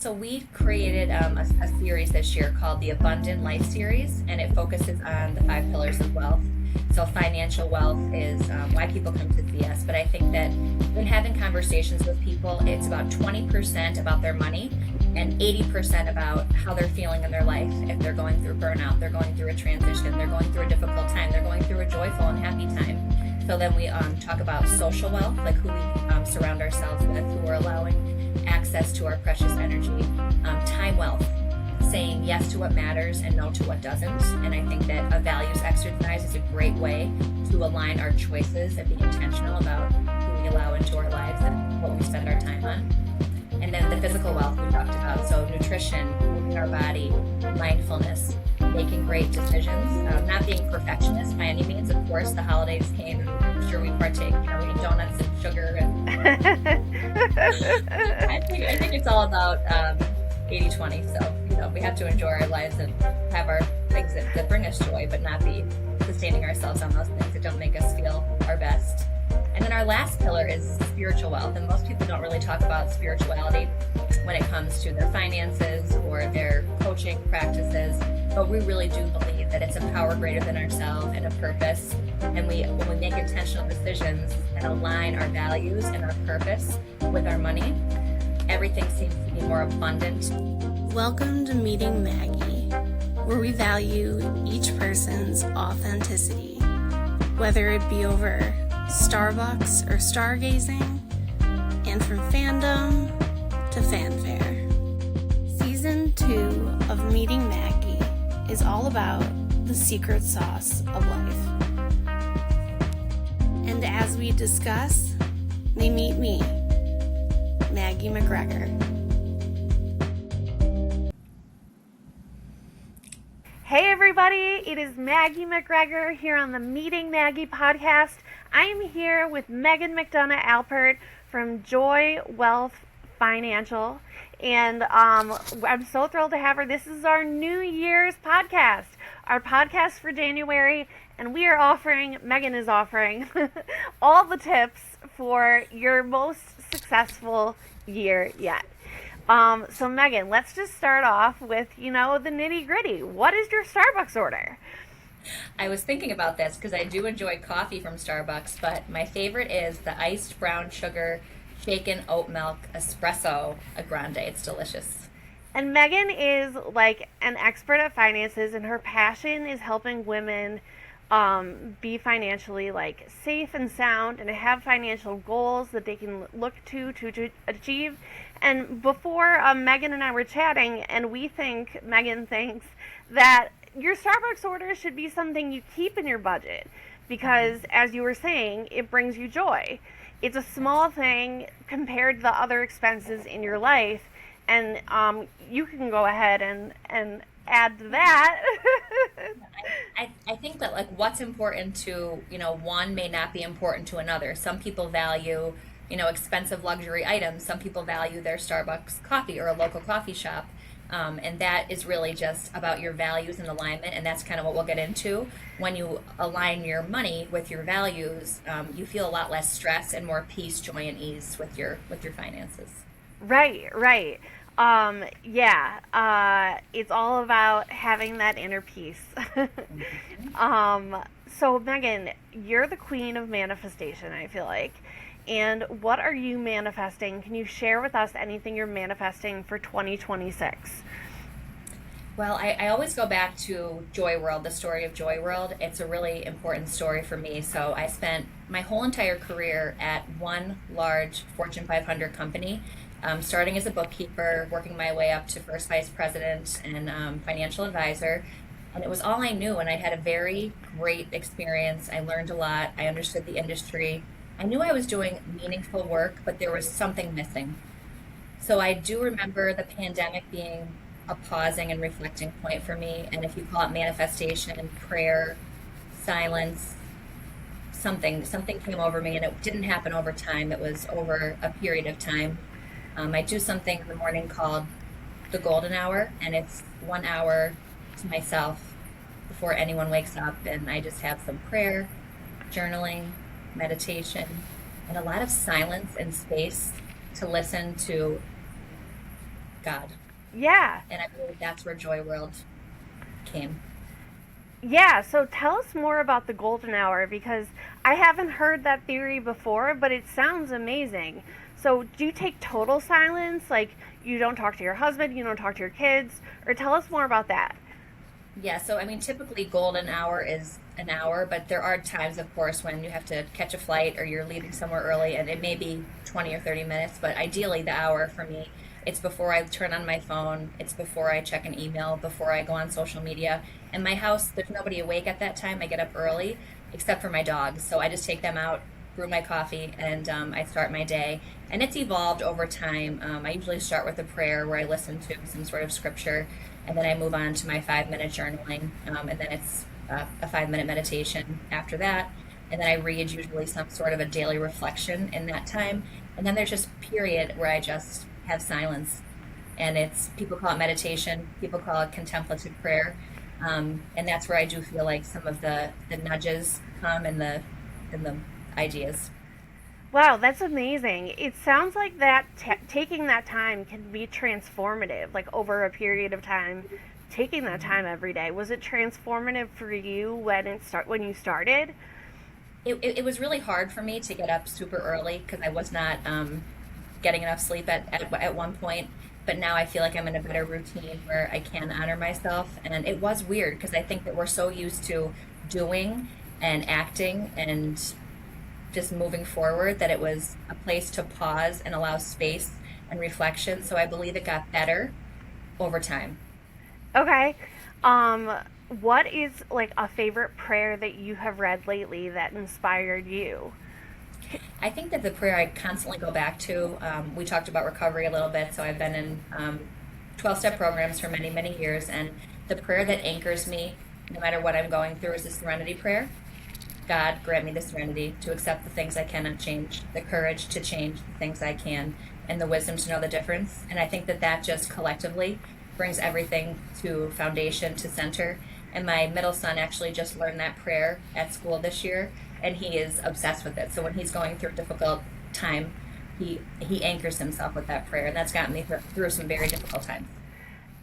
So we created a series this year called the Abundant Life Series, and it focuses on the 5 pillars of wealth. So financial wealth is why people come to see us. But I think that when having conversations with people, it's about 20% about their money and 80% about how they're feeling in their life. If they're going through burnout, they're going through a transition, they're going through a difficult time, they're going through a joyful and happy time. So then we talk about social wealth, like who we surround ourselves with, who we're allowing access to our precious energy. Time wealth, saying yes to what matters and no to what doesn't. And I think that a values exercise is a great way to align our choices and be intentional about who we allow into our lives and what we spend our time on. And then the physical wealth we talked about, so nutrition, moving our body, mindfulness, making great decisions, not being perfectionists by any means. Of course, the holidays came, and I'm sure we partake, we eat donuts and sugar. And I think it's all about 80-20. So, we have to enjoy our lives and have our things that bring us joy, but not be sustaining ourselves on those things that don't make us feel our best. And then our last pillar is spiritual wealth. And most people don't really talk about spirituality when it comes to their finances or their coaching practices. But we really do believe that it's a power greater than ourselves and a purpose. And when we make intentional decisions that align our values and our purpose with our money, everything seems to be more abundant. Welcome to Meeting Maggie, where we value each person's authenticity, whether it be over Starbucks or stargazing, and from fandom to fanfare. Season 2 of Meeting Maggie is all about the secret sauce of life. And as we discuss, they meet me, Maggie McGregor. Hey everybody, it is Maggie McGregor here on the Meeting Maggie podcast. I am here with Megan Alpert from Joy Wealth Financial, and I'm so thrilled to have her. This is our New Year's podcast, our podcast for January, and Megan is offering all the tips for your most successful year yet. So Megan, let's just start off with, the nitty gritty. What is your Starbucks order? I was thinking about this because I do enjoy coffee from Starbucks, but my favorite is the iced brown sugar shaken oat milk espresso a grande. It's delicious. And Megan is like an expert at finances, and her passion is helping women be financially safe and sound and have financial goals that they can look to achieve. And before Megan and I were chatting, and Megan thinks that your Starbucks order should be something you keep in your budget because, as you were saying, it brings you joy. It's a small thing compared to the other expenses in your life, and you can go ahead and add to that. I think that what's important to one may not be important to another. Some people value expensive luxury items. Some people value their Starbucks coffee or a local coffee shop. And that is really just about your values and alignment, and that's kind of what we'll get into. When you align your money with your values, you feel a lot less stress and more peace, joy, and ease with your finances. Right. It's all about having that inner peace. So Megan, you're the queen of manifestation, I feel like. And what are you manifesting? Can you share with us anything you're manifesting for 2026? Well, I always go back to Joy World, the story of Joy World. It's a really important story for me. So I spent my whole entire career at one large Fortune 500 company, starting as a bookkeeper, working my way up to first vice president and financial advisor. And it was all I knew, and I had a very great experience. I learned a lot. I understood the industry. I knew I was doing meaningful work, but there was something missing. So I do remember the pandemic being a pausing and reflecting point for me. And if you call it manifestation, prayer, silence, something came over me, and it didn't happen over time. It was over a period of time. I do something in the morning called the golden hour, and it's 1 hour to myself before anyone wakes up. And I just have some prayer, journaling, meditation, and a lot of silence and space to listen to God. Yeah. And I believe that's where Joy World came. Yeah, so tell us more about the golden hour because I haven't heard that theory before, but it sounds amazing. So, do you take total silence? Like, you don't talk to your husband, you don't talk to your kids? Or tell us more about that. Yeah, so I mean, typically golden hour is an hour, but there are times, of course, when you have to catch a flight or you're leaving somewhere early, and it may be 20 or 30 minutes, but ideally the hour for me, it's before I turn on my phone, it's before I check an email, before I go on social media. In my house, there's nobody awake at that time. I get up early, except for my dogs. So I just take them out, brew my coffee, and I start my day. And it's evolved over time. I usually start with a prayer where I listen to some sort of scripture, and then I move on to my 5 minute journaling, and then it's a 5 minute meditation after that. And then I read usually some sort of a daily reflection in that time. And then there's just a period where I just have silence. And it's, people call it meditation, people call it contemplative prayer. And that's where I do feel like some of the nudges come and the ideas. Wow, that's amazing. It sounds like that taking that time can be transformative, like over a period of time. Taking that time every day, was it transformative for you when you started? It was really hard for me to get up super early because I was not getting enough sleep at one point. But now I feel like I'm in a better routine where I can honor myself. And it was weird because I think that we're so used to doing and acting and just moving forward that it was a place to pause and allow space and reflection. So I believe it got better over time. Okay. What is like a favorite prayer that you have read lately that inspired you? I think that the prayer I constantly go back to, we talked about recovery a little bit, so I've been in 12-step programs for many, many years, and the prayer that anchors me, no matter what I'm going through, is the serenity prayer. God, grant me the serenity to accept the things I cannot change, the courage to change the things I can, and the wisdom to know the difference. And I think that that just collectively brings everything to foundation, to center. And my middle son actually just learned that prayer at school this year, and he is obsessed with it. So when he's going through a difficult time, he anchors himself with that prayer, and that's gotten me through some very difficult times.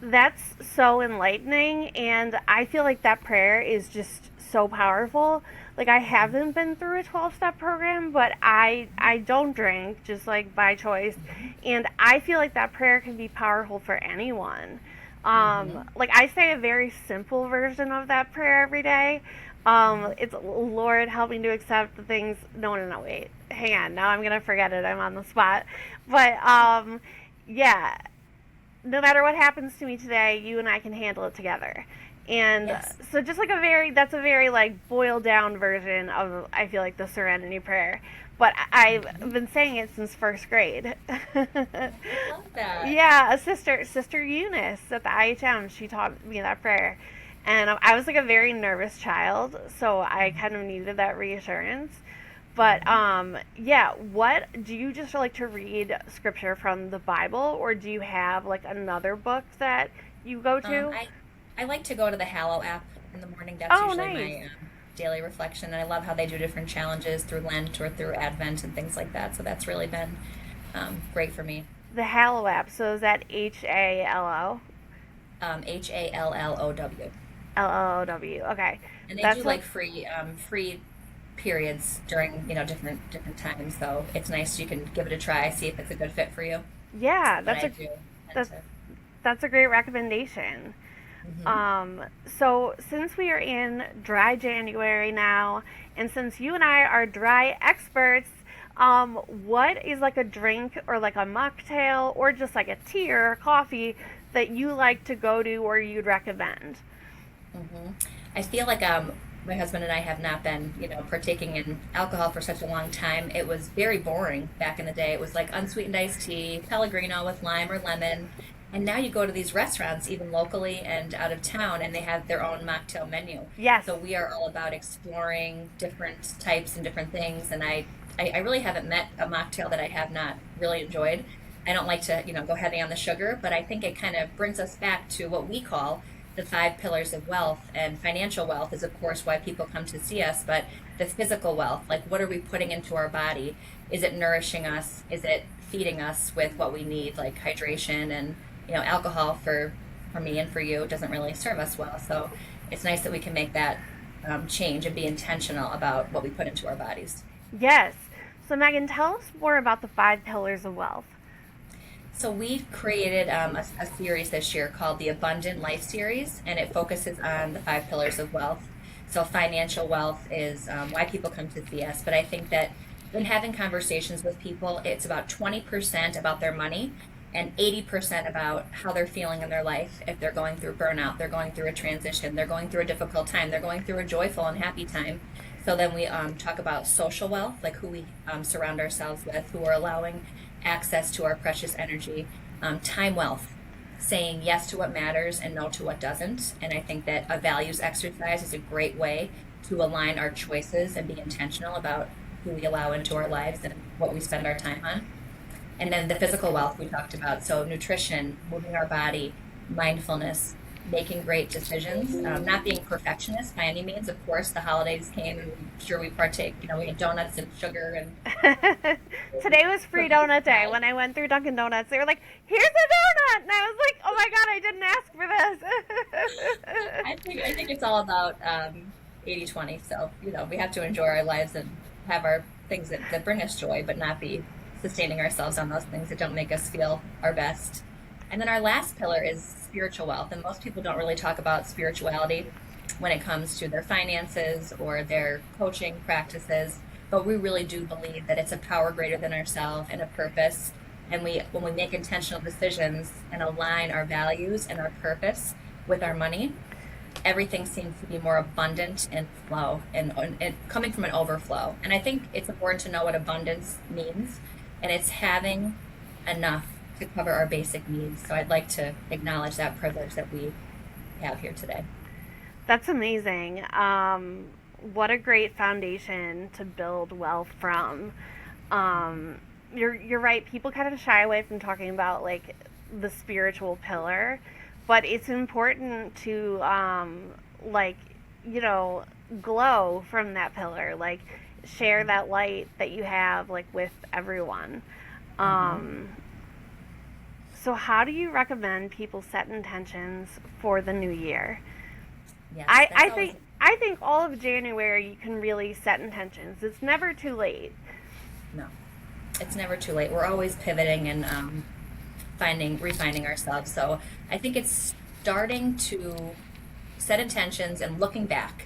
That's so enlightening, and I feel like that prayer is just so powerful. Like I haven't been through a 12-step program, but I don't drink just like by choice, and I feel like that prayer can be powerful for anyone. Like I say a very simple version of that prayer every day. It's Lord, help me to accept the things. No, wait, hang on. Now I'm gonna forget it. I'm on the spot. But yeah, no matter what happens to me today, you and I can handle it together. And Yes. so just like that's a very like boiled down version of, I feel like, the Serenity Prayer. But I've been saying it since first grade. I love that. Yeah, Sister Eunice at the IHM, she taught me that prayer. And I was like a very nervous child, so I kind of needed that reassurance. But yeah, what do you just like to read scripture from the Bible, or do you have like another book that you go to? I like to go to the Hallow app in the morning. That's Oh, usually nice. my daily reflection, and I love how they do different challenges through Lent or through Advent and things like that. So that's really been great for me. The Hallow app. So is that HALO? HALLOW, LLOW. Okay. and they That's do like free periods during different times. So it's nice. You can give it a try, see if it's a good fit for you. yeah, But that's I a do tend that's to. that's a great recommendation. Mhm. So since we are in dry January now, and since you and I are dry experts, what is like a drink or like a mocktail or just like a tea or a coffee that you like to go to or you'd recommend? hmm I feel like my husband and I have not been, partaking in alcohol for such a long time. It was very boring back in the day. It was like unsweetened iced tea, Pellegrino with lime or lemon. And now you go to these restaurants, even locally and out of town, and they have their own mocktail menu. Yes. So we are all about exploring different types and different things. And I really haven't met a mocktail that I have not really enjoyed. I don't like to, go heavy on the sugar, but I think it kind of brings us back to what we call the 5 pillars of wealth. And financial wealth is, of course, why people come to see us, but the physical wealth, like what are we putting into our body? Is it nourishing us? Is it feeding us with what we need, like hydration and alcohol for me and for you doesn't really serve us well. So it's nice that we can make that change and be intentional about what we put into our bodies. Yes. So, Megan, tell us more about the 5 pillars of wealth. So we created a series this year called the Abundant Life Series, and it focuses on the 5 pillars of wealth. So financial wealth is why people come to see us. But I think that when having conversations with people, it's about 20% about their money and 80% about how they're feeling in their life. If they're going through burnout, they're going through a transition, they're going through a difficult time, they're going through a joyful and happy time. So then we talk about social wealth, like who we surround ourselves with, who are allowing access to our precious energy. Time wealth, saying yes to what matters and no to what doesn't. And I think that a values exercise is a great way to align our choices and be intentional about who we allow into our lives and what we spend our time on. And then the physical wealth we talked about. So nutrition, moving our body, mindfulness, making great decisions, not being perfectionists by any means. Of course, the holidays came and I'm sure we partake, we had donuts and sugar and Today was free donut day. When I went through Dunkin' Donuts, they were like, here's a donut. And I was like, oh my God, I didn't ask for this. I think it's all about 80-20. So, we have to enjoy our lives and have our things that bring us joy, but not be sustaining ourselves on those things that don't make us feel our best. And then our last pillar is spiritual wealth. And most people don't really talk about spirituality when it comes to their finances or their coaching practices. But we really do believe that it's a power greater than ourselves and a purpose. And when we make intentional decisions and align our values and our purpose with our money, everything seems to be more abundant and flow and coming from an overflow. And I think it's important to know what abundance means. And it's having enough to cover our basic needs. So I'd like to acknowledge that privilege that we have here today. That's amazing. What a great foundation to build wealth from. You're right. People kind of shy away from talking about like the spiritual pillar, but it's important to glow from that pillar. Like share that light that you have like with everyone. So how do you recommend people set intentions for the new year? Yes, I think all of January you can really set intentions. It's never too late. No, it's never too late. We're always pivoting and refining ourselves. So I think it's starting to set intentions and looking back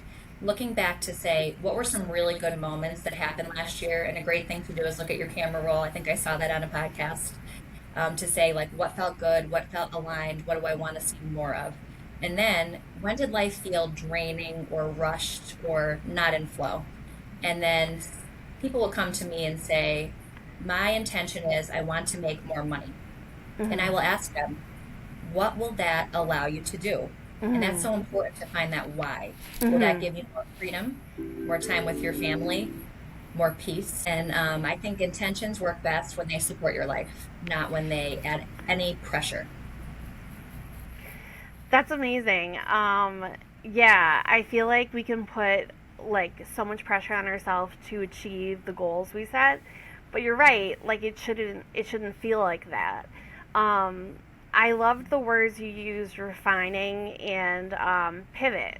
to say, what were some really good moments that happened last year? And a great thing to do is look at your camera roll. I think I saw that on a podcast, to say like, what felt good, what felt aligned, what do I want to see more of? And then when did life feel draining or rushed or not in flow? And then people will come to me and say, my intention is I want to make more money. And I will ask them, what will that allow you to do? And that's so important to find that why. Will that give you more freedom, more time with your family, more peace? And I think intentions work best when they support your life, not when they add any pressure. That's amazing. Yeah, I feel like we can put like so much pressure on ourselves to achieve the goals we set, but you're right. Like it shouldn't feel like that. I loved the words you used, refining and pivot.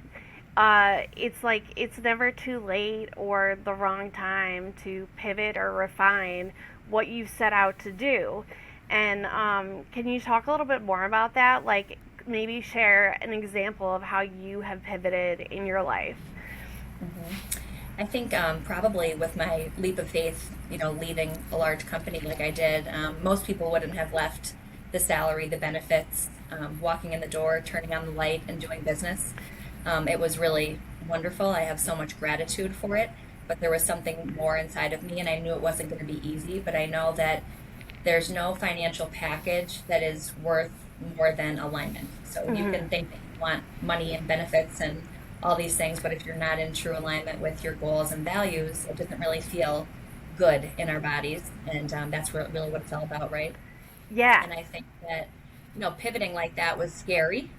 It's like it's never too late or the wrong time to pivot or refine what you set out to do. And can you talk a little bit more about that? Like maybe share an example of how you have pivoted in your life. I think probably with my leap of faith, leaving a large company like I did, most people wouldn't have left the salary, the benefits, walking in the door, turning on the light and doing business. It was really wonderful. I have so much gratitude for it, but there was something more inside of me and I knew it wasn't going to be easy, but I know that there's no financial package that is worth more than alignment. So you can think that you want money and benefits and all these things, but if you're not in true alignment with your goals and values, it doesn't really feel good in our bodies. And that's really what it's all about, right? Yeah. And I think that, pivoting like that was scary,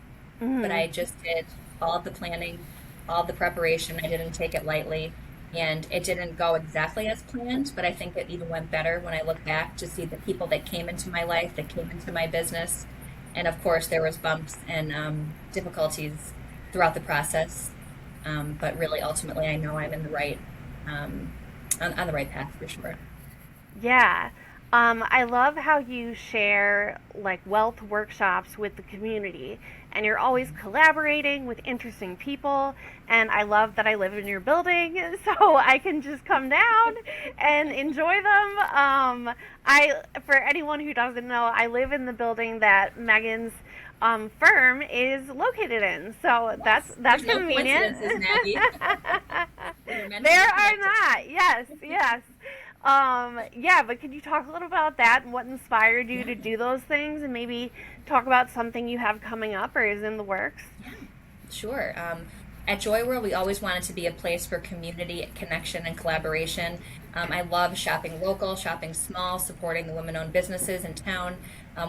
but I just did all of the planning, all of the preparation. I didn't take it lightly. And it didn't go exactly as planned, but I think it even went better when I look back to see the people that came into my life, that came into my business, And of course, there was bumps and difficulties throughout the process. But really, ultimately, I know I'm in the right, on the right path for sure. Yeah. I love how you share like wealth workshops with the community, and you're always collaborating with interesting people. And I love that I live in your building, so I can just come down and enjoy them. For anyone who doesn't know, I live in the building that Megan's firm is located in, so that's There's no convenient. coincidences, Maggie. We were meant to There be are connected. not. Yes, yes. Yeah, but could you talk a little about that and what inspired you to Yeah. do those things, and maybe talk about something you have coming up or is in the works? Yeah, sure. At Joy World, we always wanted to be a place for community connection and collaboration. I love shopping local, shopping small, supporting the women owned businesses in town.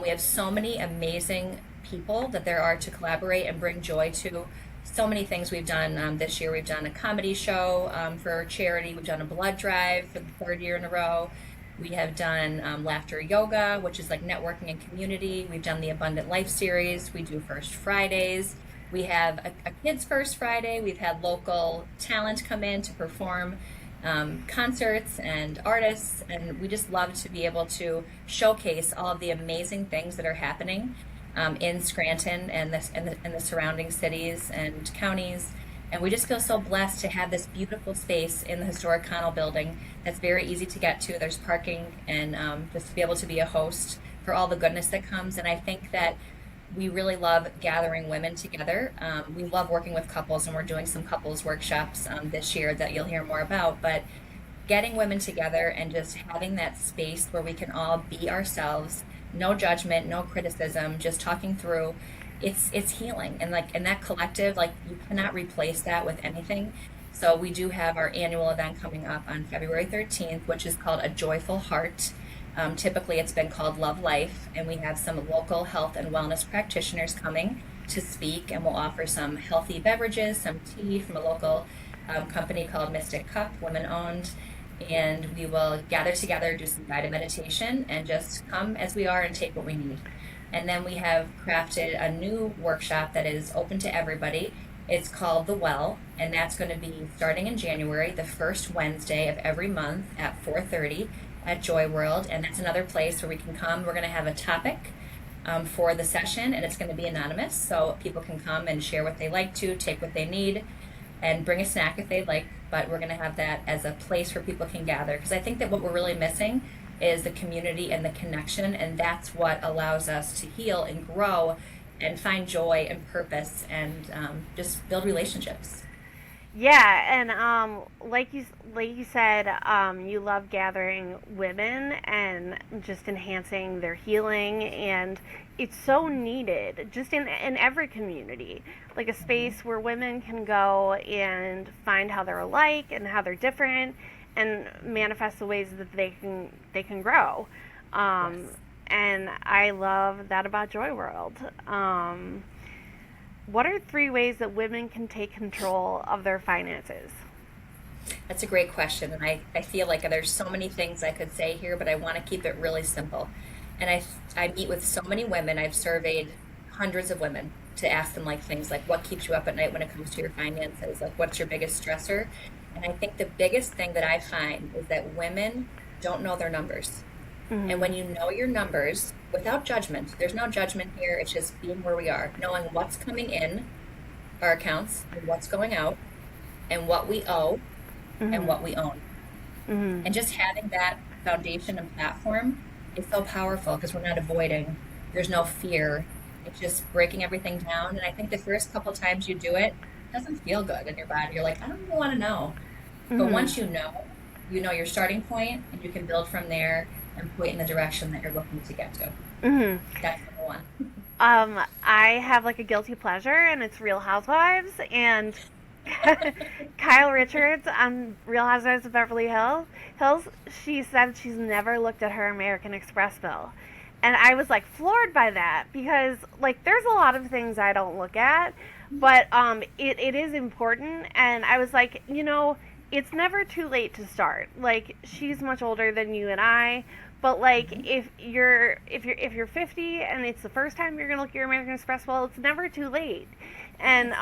We have so many amazing people that there are to collaborate and bring joy to. So many things we've done this year. We've done a comedy show for charity, we've done a blood drive for the third year in a row. We have done laughter yoga, which is like networking and community. We've done the Abundant Life series. We do First Fridays. We have a Kids First Friday. We've had local talent come in to perform concerts and artists, and we just love to be able to showcase all of the amazing things that are happening in Scranton and the surrounding cities and counties. And we just feel so blessed to have this beautiful space in the historic Connell Building that's very easy to get to. There's parking, and just to be able to be a host for all the goodness that comes. And I think that we really love gathering women together. We love working with couples, and we're doing some couples workshops this year that you'll hear more about. But getting women together and just having that space where we can all be ourselves, no judgment, no criticism, just talking through, it's healing. And like in that collective, like you cannot replace that with anything. So we do have our annual event coming up on February 13th, which is called A Joyful Heart. Typically it's been called Love Life, and we have some local health and wellness practitioners coming to speak, and we'll offer some healthy beverages, some tea from a local company called Mystic Cup, women owned. And we will gather together, do some guided meditation, and just come as we are and take what we need. And then we have crafted a new workshop that is open to everybody. It's called The Well, and that's going to be starting in January, the first Wednesday of every month at 4:30 at Joy World. And that's another place where we can come. We're going to have a topic for the session, and it's going to be anonymous, so people can come and share what they like to, take what they need, and bring a snack if they'd like. But we're going to have that as a place where people can gather, because I think that what we're really missing is the community and the connection, and that's what allows us to heal and grow and find joy and purpose, and just build relationships. Yeah, and like you said, you love gathering women and just enhancing their healing, and it's so needed just in every community, like a space where women can go and find how they're alike and how they're different, and manifest the ways that they can grow. Um, Yes. and I love that about Joy World. What are 3 ways that women can take control of their finances? That's a great question. And I feel like there's so many things I could say here, but I want to keep it really simple. And I meet with so many women. I've surveyed hundreds of women to ask them like things like, what keeps you up at night when it comes to your finances? Like, what's your biggest stressor? And I think the biggest thing that I find is that women don't know their numbers. And Mm-hmm. when you know your numbers without judgment, there's no judgment here. It's just being where we are, knowing what's coming in our accounts and what's going out, and what we owe and Mm-hmm. what we own. Mm-hmm. And just having that foundation and platform is so powerful, because we're not avoiding, there's no fear. It's just breaking everything down. And I think the first couple times you do it, it doesn't feel good in your body. You're like, I don't even want to know. But Mm-hmm. once you know your starting point, and you can build from there and point in the direction that you're looking to get to. Mm-hmm. That's number one. I have like a guilty pleasure, and it's Real Housewives, and Kyle Richards on Real Housewives of Beverly Hills. She said she's never looked at her American Express bill, and I was like floored by that, because like there's a lot of things I don't look at, but it is important, and I was like, it's never too late to start. Like, she's much older than you and I, But like if you're 50 and it's the first time you're gonna look at your American Express, well, it's never too late, and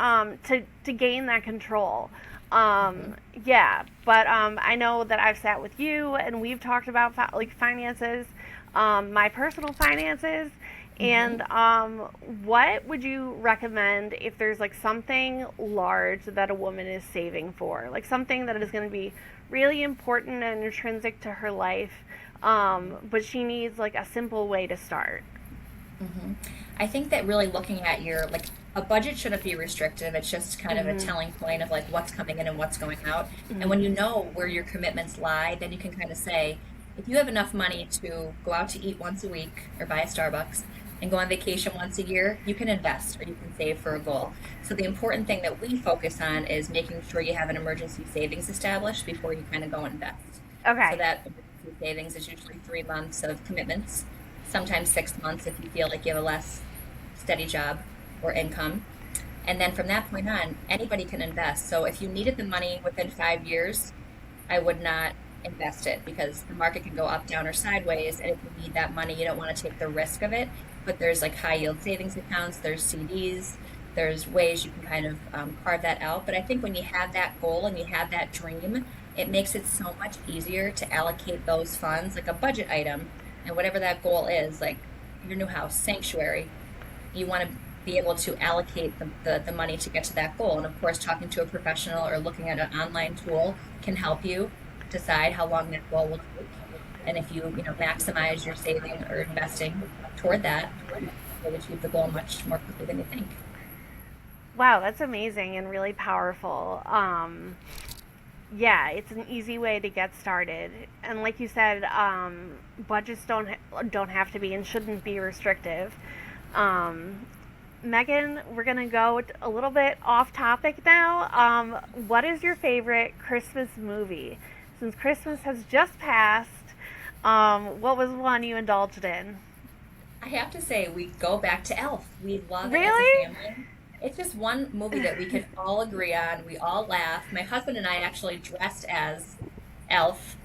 to gain that control. Yeah, but I know that I've sat with you and we've talked about like finances, my personal finances, and what would you recommend if there's like something large that a woman is saving for, like something that is going to be really important and intrinsic to her life, but she needs like a simple way to start. I think that really looking at your like a budget shouldn't be restrictive. It's just kind of a telling point of like what's coming in and what's going out. And when you know where your commitments lie, then you can kind of say, if you have enough money to go out to eat once a week or buy a Starbucks and go on vacation once a year, you can invest or you can save for a goal. So the important thing that we focus on is making sure you have an emergency savings established before you kind of go invest. Okay. So that emergency savings is usually 3 months of commitments, sometimes 6 months if you feel like you have a less steady job or income. And then from that point on, anybody can invest. So if you needed the money within 5 years, I would not invest it because the market can go up, down, or sideways. And if you need that money, you don't want to take the risk of it. But there's like high yield savings accounts, there's CDs, there's ways you can kind of carve that out. But I think when you have that goal and you have that dream, it makes it so much easier to allocate those funds, like a budget item, and whatever that goal is, like your new house, sanctuary, you want to be able to allocate the money to get to that goal. And of course, talking to a professional or looking at an online tool can help you decide how long that goal will take. And if you maximize your saving or investing toward that, you'll achieve the goal much more quickly than you think. Wow, that's amazing and really powerful. Yeah, it's an easy way to get started. And like you said, budgets don't have to be and shouldn't be restrictive. Megan, we're gonna go a little bit off topic now. What is your favorite Christmas movie? Since Christmas has just passed, what was one you indulged in? I have to say, we go back to Elf. We love it as Really? a family. It's just one movie that we could all agree on. We all laugh. My husband and I actually dressed as Elf,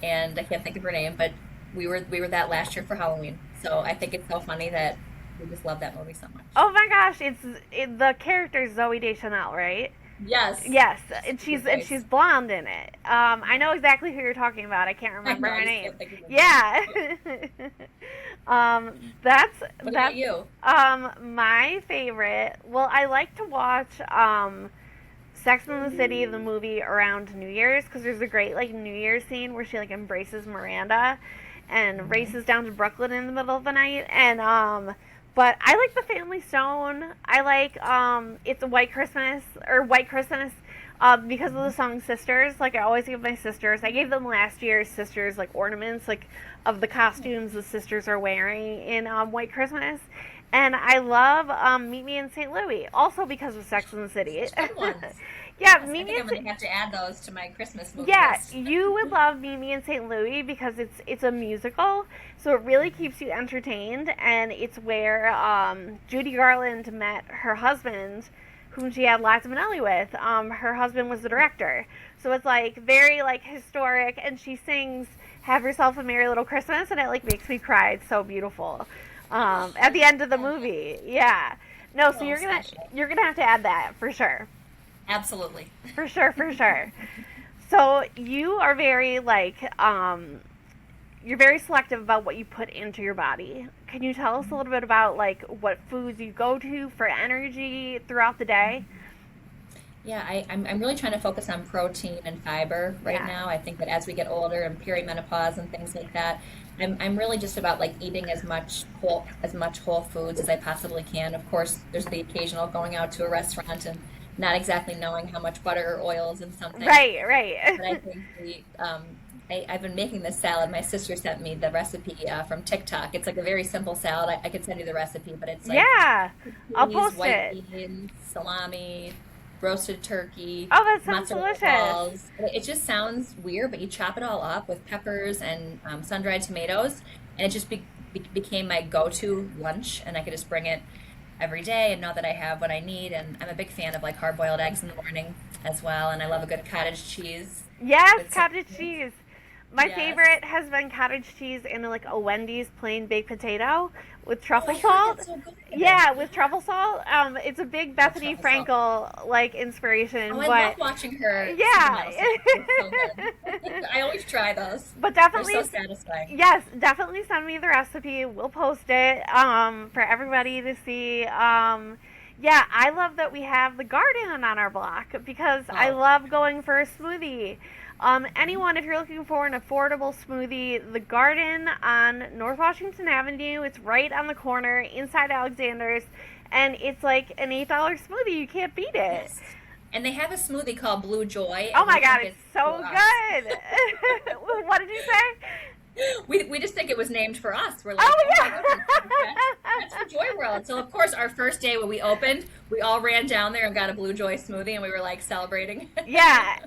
and I can't think of her name, but we were that last year for Halloween. So I think it's so funny that we just love that movie so much. Oh my gosh, the character is Zoe Deschanel, right? Yes. Yes, and She's she's nice. blonde in it. I know exactly who you're talking about. I can't I remember know, I her just name. can't think of her name. Yeah. That's What about that's you? my favorite. Well, I like to watch Sex and the City, the movie, around New Year's because there's a great like New Year's scene where she like embraces Miranda and races down to Brooklyn in the middle of the night. And but I like The Family Stone. I like It's a White Christmas or White Christmas. Because of the song Sisters, like I always give my sisters, I gave them last year's sisters like ornaments, like of the costumes the sisters are wearing in White Christmas, and I love Meet Me in St. Louis, also because of Sex and the City. Such good ones. Yeah, Yes, I Meet Me think in I'm gonna have to add those to my Christmas movie yeah, list. you would love Meet Me in St. Louis because it's a musical, so it really keeps you entertained, and it's where Judy Garland met her husband, whom she had Liza Minnelli with. Her husband was the director, so it's like very like historic, and she sings "Have Yourself a Merry Little Christmas," and it like makes me cry. It's so beautiful. At the end of the movie, yeah. No, so Oh, special. you're gonna have to add that for sure. Absolutely. For sure, for sure. So you are very like you're very selective about what you put into your body. Can you tell us a little bit about like what foods you go to for energy throughout the day? Yeah, I'm really trying to focus on protein and fiber right Yeah. now. I think that as we get older and perimenopause and things like that, I'm really just about like eating as much whole foods as I possibly can. Of course, there's the occasional going out to a restaurant and not exactly knowing how much butter or oil is in something. Right, But I right. think I've been making this salad. My sister sent me the recipe from TikTok. It's like a very simple salad. I could send you the recipe, but it's like Yeah. I'll peas, post it. white beans, salami, roasted turkey, Oh, that sounds mozzarella delicious. balls. It just sounds weird, but you chop it all up with peppers and sun-dried tomatoes, and it just became my go-to lunch, and I could just bring it every day and know that I have what I need. And I'm a big fan of like hard-boiled eggs in the morning as well, and I love a good cottage cheese Yes, with some cottage cheese. My Yes. favorite has been cottage cheese and like a Wendy's plain baked potato with truffle I heard salt. that's so good. Yeah, with truffle salt. It's a big Love Bethany truffle salt. Frankel like Oh, inspiration, I love but watching her super yeah. medicine. It's so good. I always try those. But They're definitely, so satisfying. yes, definitely send me the recipe. We'll post it for everybody to see. Yeah, I love that we have the garden on our block because I Oh, love going for a smoothie. Anyone, if you're looking for an affordable smoothie, the garden on North Washington Avenue, it's right on the corner inside Alexander's, and it's like an $8 smoothie. You can't beat it. yes. And they have a smoothie called Blue Joy, Oh and my we God, think it's it's so for us. good. What did you say? We just think it was named for us. We're like, Oh oh my yeah. goodness, that's for Joy World. So of course, our first day when we opened, we all ran down there and got a Blue Joy smoothie, and we were like celebrating. Yeah,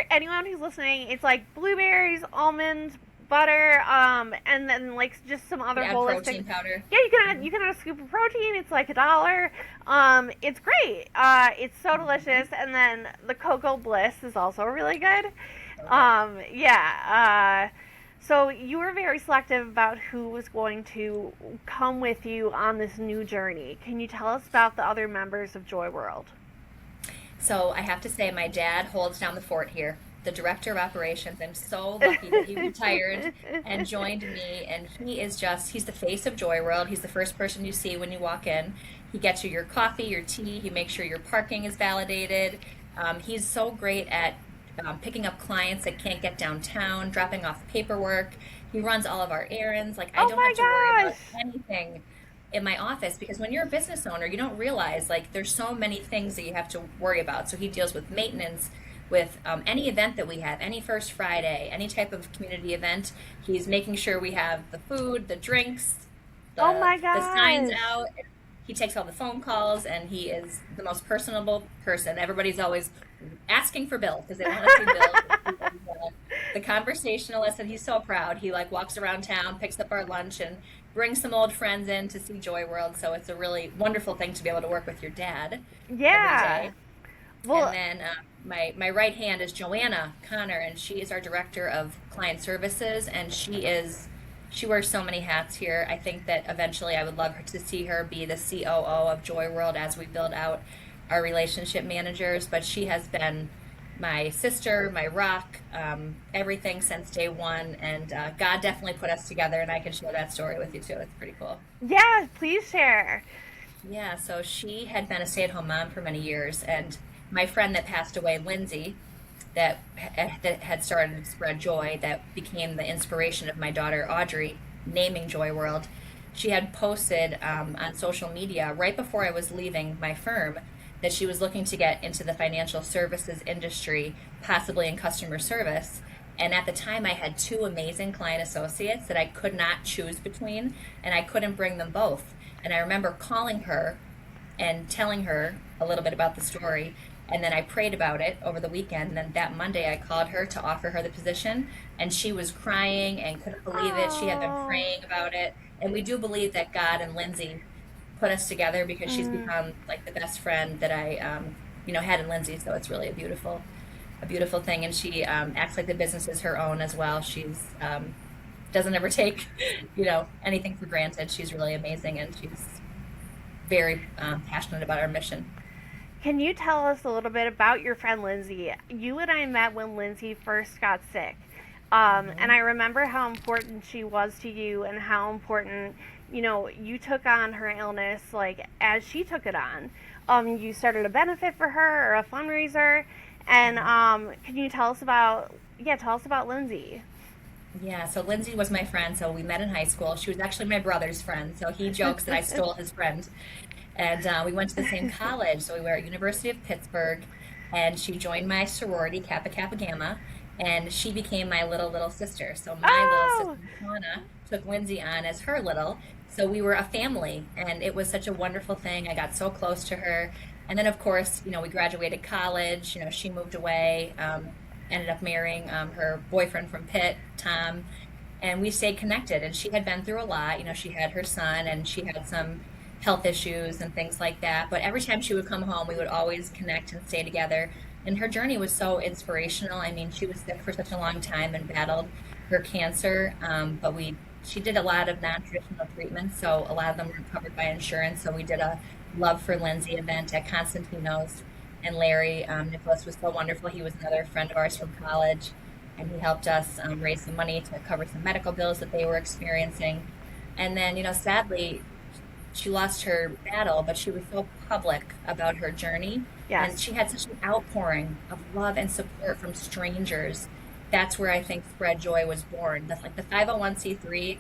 anyone who's listening, it's like blueberries, almonds, butter, and then like just some We other add holistic. protein powder. Yeah, you can add a scoop of protein. It's like $1. It's great. It's so delicious, and then the cocoa bliss is also really good. So good. Yeah. So you were very selective about who was going to come with you on this new journey. Can you tell us about the other members of Joy World? So I have to say, my dad holds down the fort here. The director of operations. I'm so lucky that he retired and joined me. And he's the face of Joy World. He's the first person you see when you walk in. He gets you your coffee, your tea. He makes sure your parking is validated. He's so great at picking up clients that can't get downtown, dropping off paperwork. He runs all of our errands. Like, I Oh don't my have to worry about gosh. anything in my office because when you're a business owner, you don't realize like there's so many things that you have to worry about. So he deals with maintenance, with any event that we have, any First Friday, any type of community event. He's making sure we have the food, the drinks, Oh the my signs gosh. out. He takes all the phone calls, and he is the most personable person. Everybody's always asking for bills because they don't let you bill. The conversationalist, and he's so proud. He like walks around town, picks up our lunch, and brings some old friends in to see Joy World. So it's a really wonderful thing to be able to work with your dad every Yeah. day. And Well, then my right hand is Joanna Connor, and she is our director of client services, and she wears so many hats here. I think that eventually I would love her to see her be the COO of Joy World as we build out our relationship managers. But she has been my sister, my rock, everything since day one, and God definitely put us together, and I can share that story with you too. It's pretty cool. yeah, please share. Yeah, so she had been a stay-at-home mom for many years, and my friend that passed away, Lindsay, that had started to spread joy, that became the inspiration of my daughter Audrey naming Joy World. She had posted on social media right before I was leaving my firm that she was looking to get into the financial services industry, possibly in customer service. And at the time, I had two amazing client associates that I could not choose between, and I couldn't bring them both. And I remember calling her and telling her a little bit about the story. And then I prayed about it over the weekend. And then that Monday, I called her to offer her the position. And she was crying and couldn't believe it. She had been Oh. praying about it. And we do believe that God and Lindsay put us together because she's Mm. become like the best friend that I, had in Lindsay. So it's really a beautiful thing. And she acts like the business is her own as well. She's doesn't ever take, anything for granted. She's really amazing, and she's very passionate about our mission. Can you tell us a little bit about your friend Lindsay? You and I met when Lindsay first got sick. And I remember how important she was to you and how important, you took on her illness like as she took it on. You started a benefit for her or a fundraiser. And can you tell us about Lindsay? Yeah, so Lindsay was my friend. So we met in high school. She was actually my brother's friend. So he jokes that I stole his friend. And we went to the same college. So we were at University of Pittsburgh, and she joined my sorority, Kappa Kappa Gamma, and she became my little sister. So my little Oh, sister, Shauna, took Lindsay on as her little. So we were a family, and it was such a wonderful thing. I got so close to her. And then, of course, we graduated college. She moved away, ended up marrying her boyfriend from Pitt, Tom, and we stayed connected. And she had been through a lot. She had her son, and she had some health issues and things like that. But every time she would come home, we would always connect and stay together. And her journey was so inspirational. I mean, she was sick for such a long time and battled her cancer, but she did a lot of non-traditional treatments, so a lot of them weren't covered by insurance. So we did a Love for Lindsay event at Constantino's, and Larry Nicholas was so wonderful. He was another friend of ours from college, and he helped us raise some money to cover some medical bills that they were experiencing. And then, sadly, she lost her battle, but she was so public about her journey. Yes. And she had such an outpouring of love and support from strangers. That's where I think Spread Joy was born. The 501c3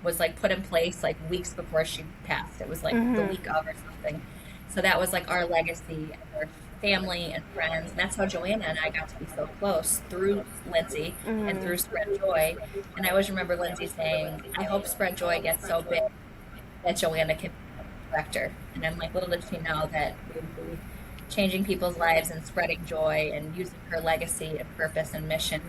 was like put in place like weeks before she passed. It was like the week of or something. So that was like our legacy and our family and friends. And that's how Joanna and I got to be so close, through Lindsay and through Spread Joy. And I always remember Lindsay saying, I hope Spread Joy gets so big that Joanna can be a director. And I'm like, little did she know that we would be changing people's lives and spreading joy and using her legacy and purpose and mission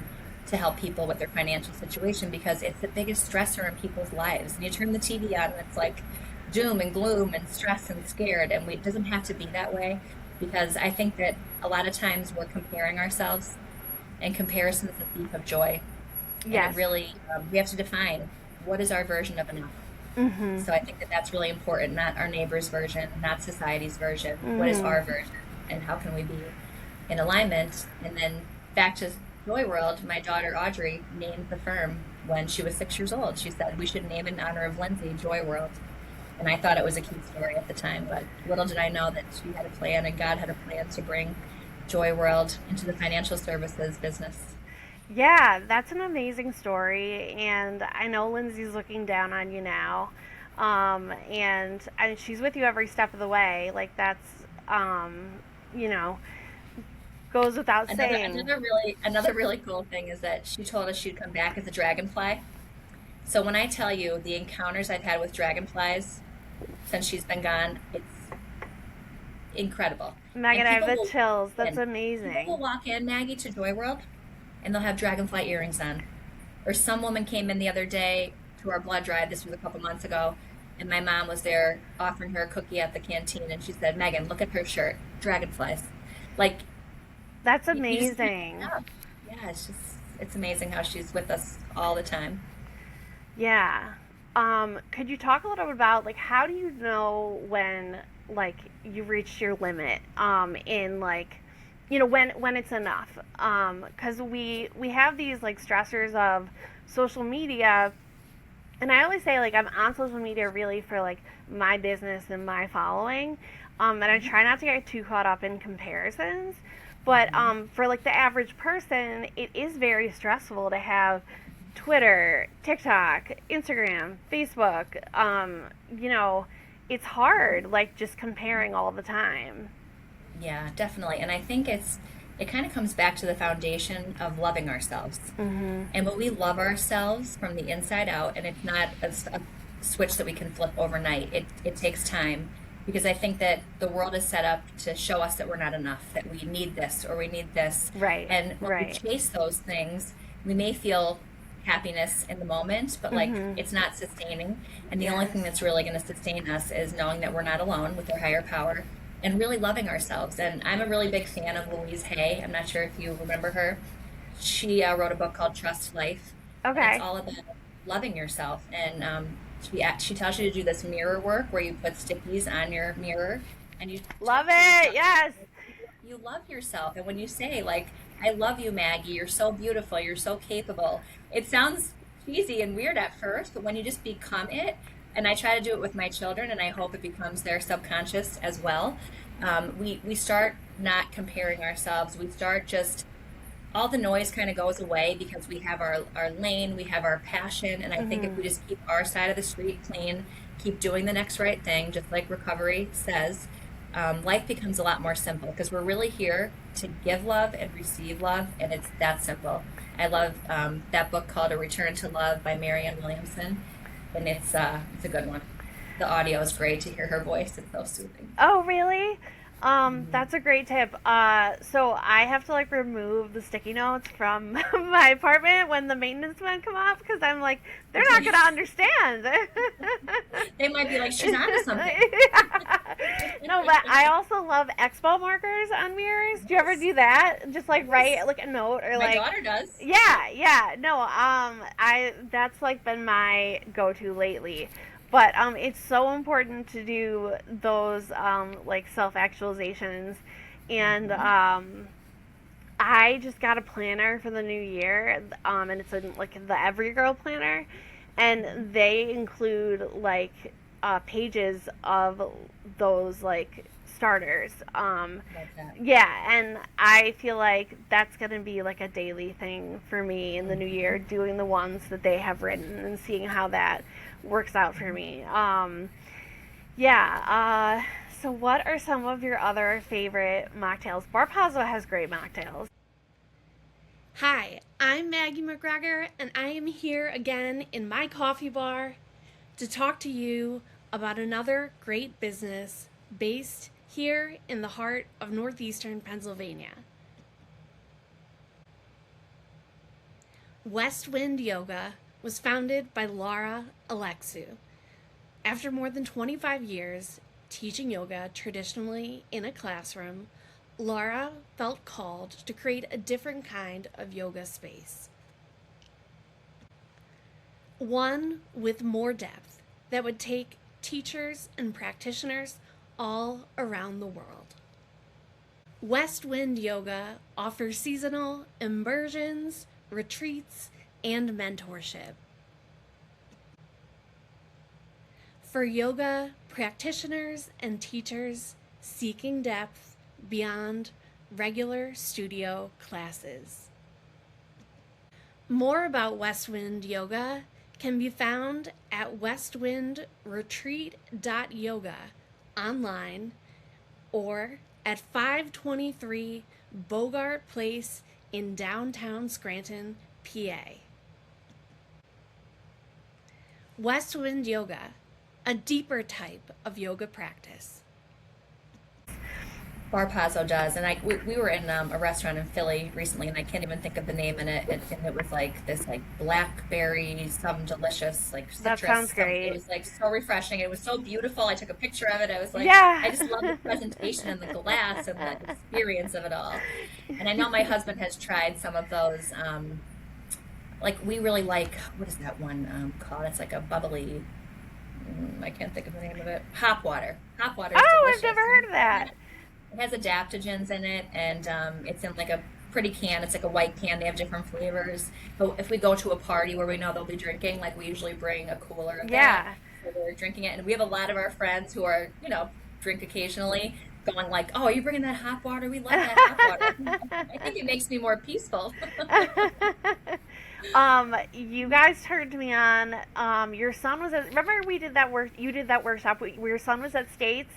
to help people with their financial situation, because it's the biggest stressor in people's lives. And you turn the TV on and it's like doom and gloom and stress and scared, and it doesn't have to be that way, because I think that a lot of times we're comparing ourselves, and comparison is the thief of joy. Yes. And it really, we have to define what is our version of enough. So I think that that's really important, not our neighbor's version, not society's version. What is our version, and how can we be in alignment? And then back to Joy World, my daughter Audrey named the firm when she was 6 years old. She said we should name it in honor of Lindsay, Joy World. And I thought it was a cute story at the time, but little did I know that she had a plan, and God had a plan to bring Joy World into the financial services business. Yeah, that's an amazing story, and I know Lindsay's looking down on you now, and she's with you every step of the way. Like, that's, goes without saying. Another really cool thing is that she told us she'd come back as a dragonfly. So when I tell you the encounters I've had with dragonflies since she's been gone, it's incredible. Megan, I have the chills. That's amazing. People will walk in, Maggie, to Joy World, and they'll have dragonfly earrings on. Or some woman came in the other day to our blood drive, this was a couple months ago, and my mom was there offering her a cookie at the canteen, and she said, Megan, look at her shirt, dragonflies. Like, that's amazing. Yeah, it's amazing how she's with us all the time. Yeah. Could you talk a little bit about, like, how do you know when, like, you've reached your limit, in, like, when it's enough? Because we have these, like, stressors of social media, and I always say, like, I'm on social media really for, like, my business and my following, and I try not to get too caught up in comparisons, but for, like, the average person, it is very stressful to have Twitter, TikTok, Instagram, Facebook. It's hard, like, just comparing all the time. Yeah, definitely. And I think it kind of comes back to the foundation of loving ourselves. And when we love ourselves from the inside out, and it's not a switch that we can flip overnight, it takes time. Because I think that the world is set up to show us that we're not enough, that we need this or we need this. Right. And when we chase those things, we may feel happiness in the moment, but like it's not sustaining. And the only thing that's really going to sustain us is knowing that we're not alone with our higher power and really loving ourselves. And I'm a really big fan of Louise Hay. I'm not sure if you remember her. She wrote a book called Trust Life. Okay. And it's all about loving yourself. And she tells you to do this mirror work where you put stickies on your mirror and you love it. Yes. You love yourself. And when you say, like, I love you, Maggie, you're so beautiful, you're so capable, it sounds cheesy and weird at first, but when you just become it, and I try to do it with my children, and I hope it becomes their subconscious as well, we start not comparing ourselves. We start just, all the noise kind of goes away because we have our lane, we have our passion, and I think if we just keep our side of the street clean, keep doing the next right thing, just like recovery says, life becomes a lot more simple, because we're really here to give love and receive love, and it's that simple. I love that book called A Return to Love by Marianne Williamson, and it's a good one. The audio is great to hear her voice. It's so soothing. Oh, really? That's a great tip. So I have to like remove the sticky notes from my apartment when the maintenance men come up because I'm like, they're not gonna understand. They might be like, she's onto something. No, but I also love expo markers on mirrors. Do you ever do that? Just like write like a note or My like. daughter does. Yeah. No, that's like been my go-to lately. But it's so important to do those like self-actualizations, and I just got a planner for the new year, and it's like the Every Girl planner, and they include like pages of those like starters. Like that. Yeah, and I feel like that's gonna be like a daily thing for me in the new year, doing the ones that they have written and seeing how that works out for me. So what are some of your other favorite mocktails? Bar Pazzo has great mocktails. Hi, I'm Maggie McGregor, and I am here again in my coffee bar to talk to you about another great business based here in the heart of northeastern Pennsylvania. West Wind Yoga was founded by Laura Alexu. After more than 25 years teaching yoga traditionally in a classroom, Laura felt called to create a different kind of yoga space. One with more depth that would take teachers and practitioners all around the world. West Wind Yoga offers seasonal immersions, retreats, and mentorship. For yoga practitioners and teachers seeking depth beyond regular studio classes. More about West Wind Yoga can be found at westwindretreat.yoga online or at 523 Bogart Place in downtown Scranton, PA. West Wind Yoga, a deeper type of yoga practice. Bar Pazzo does, and we were in a restaurant in Philly recently, and I can't even think of the name in it. And it was like this like blackberry, some delicious like citrus. That sounds great. It was like so refreshing. It was so beautiful. I took a picture of it. I was like, Yeah. I just love the presentation and the glass and the experience of it all. And I know my husband has tried some of those. Like we really like, what is that one called? It's like a bubbly. I can't think of the name of it. Hop water. Hop water. Is Oh, delicious. I've never heard of that. It has adaptogens in it, and it's in like a pretty can. It's like a white can. They have different flavors. But if we go to a party where we know they'll be drinking, like we usually bring a cooler of that. So we're drinking it, and we have a lot of our friends who are, drink occasionally, going like, "Oh, are you bringing that hot water? We love that hot water." I think it makes me more peaceful. You guys turned me on. Your son was at, remember we did that work, you did that workshop where your son was at States?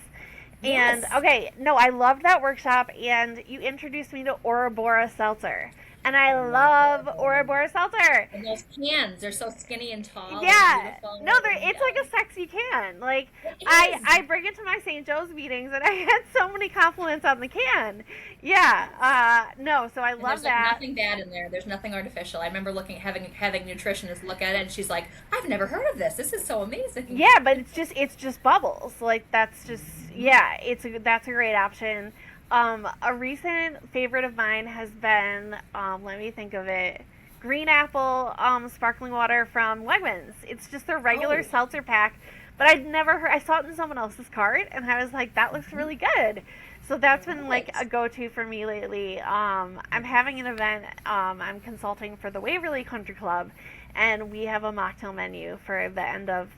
And, Yes. okay, no, I loved that workshop, and you introduced me to Ouroboros Seltzer. And I love Ouroboros Seltzer. And those cans, they're so skinny and tall. Yeah. And beautiful. No, it's like a sexy can. Like, It is. I bring it to my St. Joe's meetings, and I had so many compliments on the can. Yeah. No, so I And love there's like that. nothing bad in there. There's nothing artificial. I remember having nutritionists look at it, and she's like, "I've never heard of this. This is so amazing." Yeah, but it's just bubbles. Like that's just yeah, that's a great option. A recent favorite of mine has been let me think of it. Green apple sparkling water from Wegmans. It's just their regular Oh. seltzer pack, but I'd never heard. I saw it in someone else's cart, and I was like, that looks really good. So that's been like a go-to for me lately. I'm having an event. I'm consulting for the Waverly Country Club, and we have a mocktail menu for the end of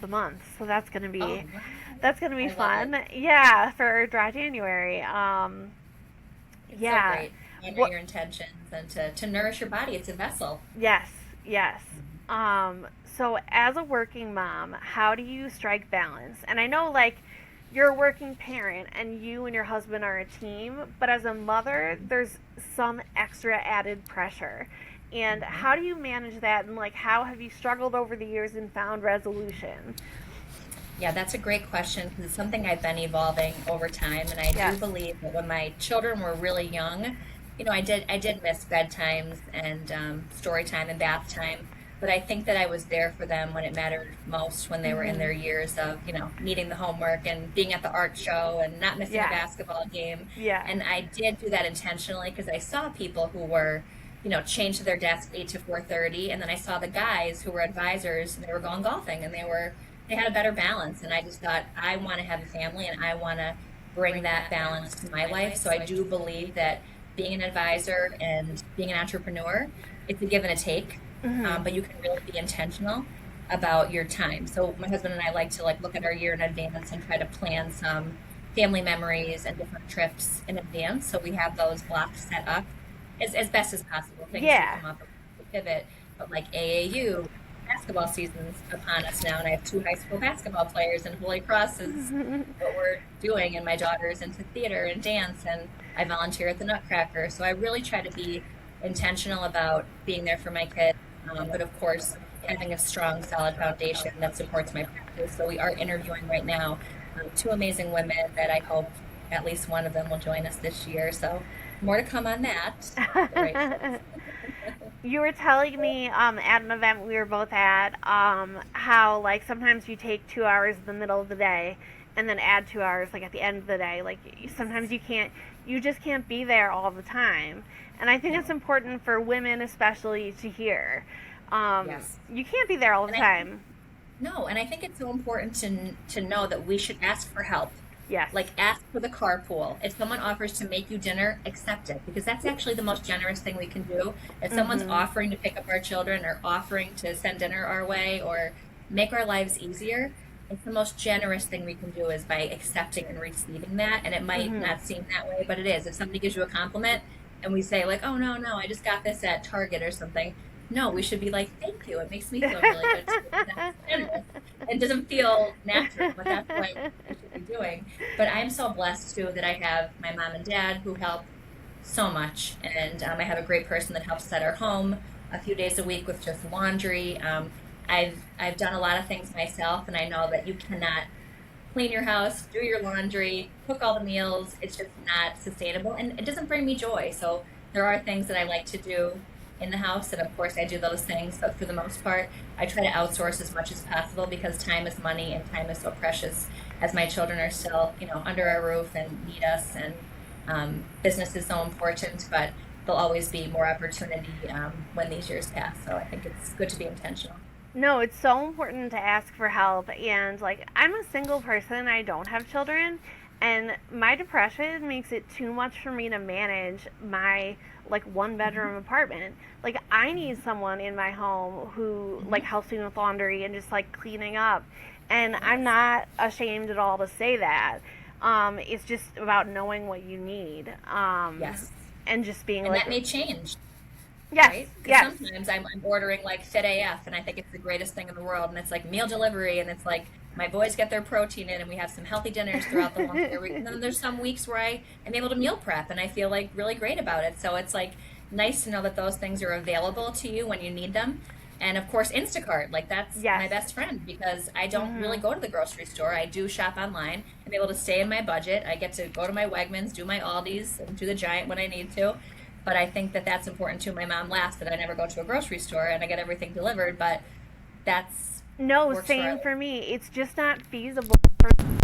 the month. So that's gonna be Oh, wow. that's gonna be I love fun. it. Yeah, for dry January. It's Yeah. so great. Honor What- your intentions and to nourish your body. It's a vessel. Yes. So as a working mom, how do you strike balance? And I know like you're a working parent and you and your husband are a team, but as a mother, there's some extra added pressure. And how do you manage that? And like, how have you struggled over the years and found resolution? Yeah, that's a great question because it's something I've been evolving over time, and I do Yes. believe that when my children were really young, I did miss bedtimes and story time and bath time, but I think that I was there for them when it mattered most when they were in Hmm. their years of needing the homework and being at the art show and not missing a Yes. basketball game, Yes. and I did do that intentionally because I saw people who were chained to their desk 8 to 4:30, and then I saw the guys who were advisors and they were going golfing and they had a better balance. And I just thought, I want to have a family and I want to bring that balance to my life. So I do believe that being an advisor and being an entrepreneur, it's a give and a take. Hmm. But you can really be intentional about your time. So my husband and I like to look at our year in advance and try to plan some family memories and different trips in advance. So we have those blocks set up as best as possible. Things do Yeah. come up, we pivot, but like AAU, basketball season's upon us now, and I have two high school basketball players, and Holy Cross is what we're doing, and my daughter's into theater and dance, and I volunteer at the Nutcracker. So I really try to be intentional about being there for my kids, but of course, having a strong, solid foundation that supports my practice. So we are interviewing right now two amazing women that I hope at least one of them will join us this year. So more to come on that. The right folks. You were telling me at an event we were both at how like sometimes you take 2 hours in the middle of the day and then add 2 hours like at the end of the day. Like sometimes you just can't be there all the time. And I think it's No. important for women especially to hear. Yes. You can't be there all the And I time. No, and I think it's so important to know that we should ask for help. Yes. Like ask for the carpool. If someone offers to make you dinner, accept it because that's actually the most generous thing we can do. If someone's Mhm. offering to pick up our children or offering to send dinner our way or make our lives easier, it's the most generous thing we can do is by accepting and receiving that. And it might Mhm. not seem that way, but it is. If somebody gives you a compliment and we say like, "Oh no, no, I just got this at Target or something." No, we should be like, "Thank you. It makes me feel really good too." That's generous. It doesn't feel natural, but that's what we should be doing. But I'm so blessed too that I have my mom and dad who help so much, and I have a great person that helps set our home a few days a week with just laundry. I've done a lot of things myself, and I know that you cannot clean your house, do your laundry, cook all the meals. It's just not sustainable, and it doesn't bring me joy. So there are things that I like to do in the house, and of course I do those things. But for the most part, I try to outsource as much as possible because time is money, and time is so precious. As my children are still, under our roof and need us, and business is so important, but there'll always be more opportunity when these years pass. So I think it's good to be intentional. No, it's so important to ask for help. And like, I'm a single person, I don't have children, and my depression makes it too much for me to manage my like one Hmm. bedroom apartment. Like, I need someone in my home who like Hmm. helps me with laundry and just like cleaning up. And I'm Yes. not ashamed at all to say that. It's just about knowing what you need. Yes. And just being And like, that may change, yes, right? Because yes. sometimes I'm ordering like Fit AF, and I think it's the greatest thing in the world, and it's like meal delivery, and it's like my boys get their protein in, and we have some healthy dinners throughout the whole entire week. And then there's some weeks where I am able to meal prep, and I feel like really great about it. So it's like nice to know that those things are available to you when you need them. And of course, Instacart, like that's Yes. my best friend because I don't really Hmm. go to the grocery store. I do shop online. I'm able to stay in my budget. I get to go to my Wegmans, do my Aldi's, and do the Giant when I need to. But I think that that's important too. My mom laughs that I never go to a grocery store and I get everything delivered, but that's No, works for same our for me. It's just not feasible for me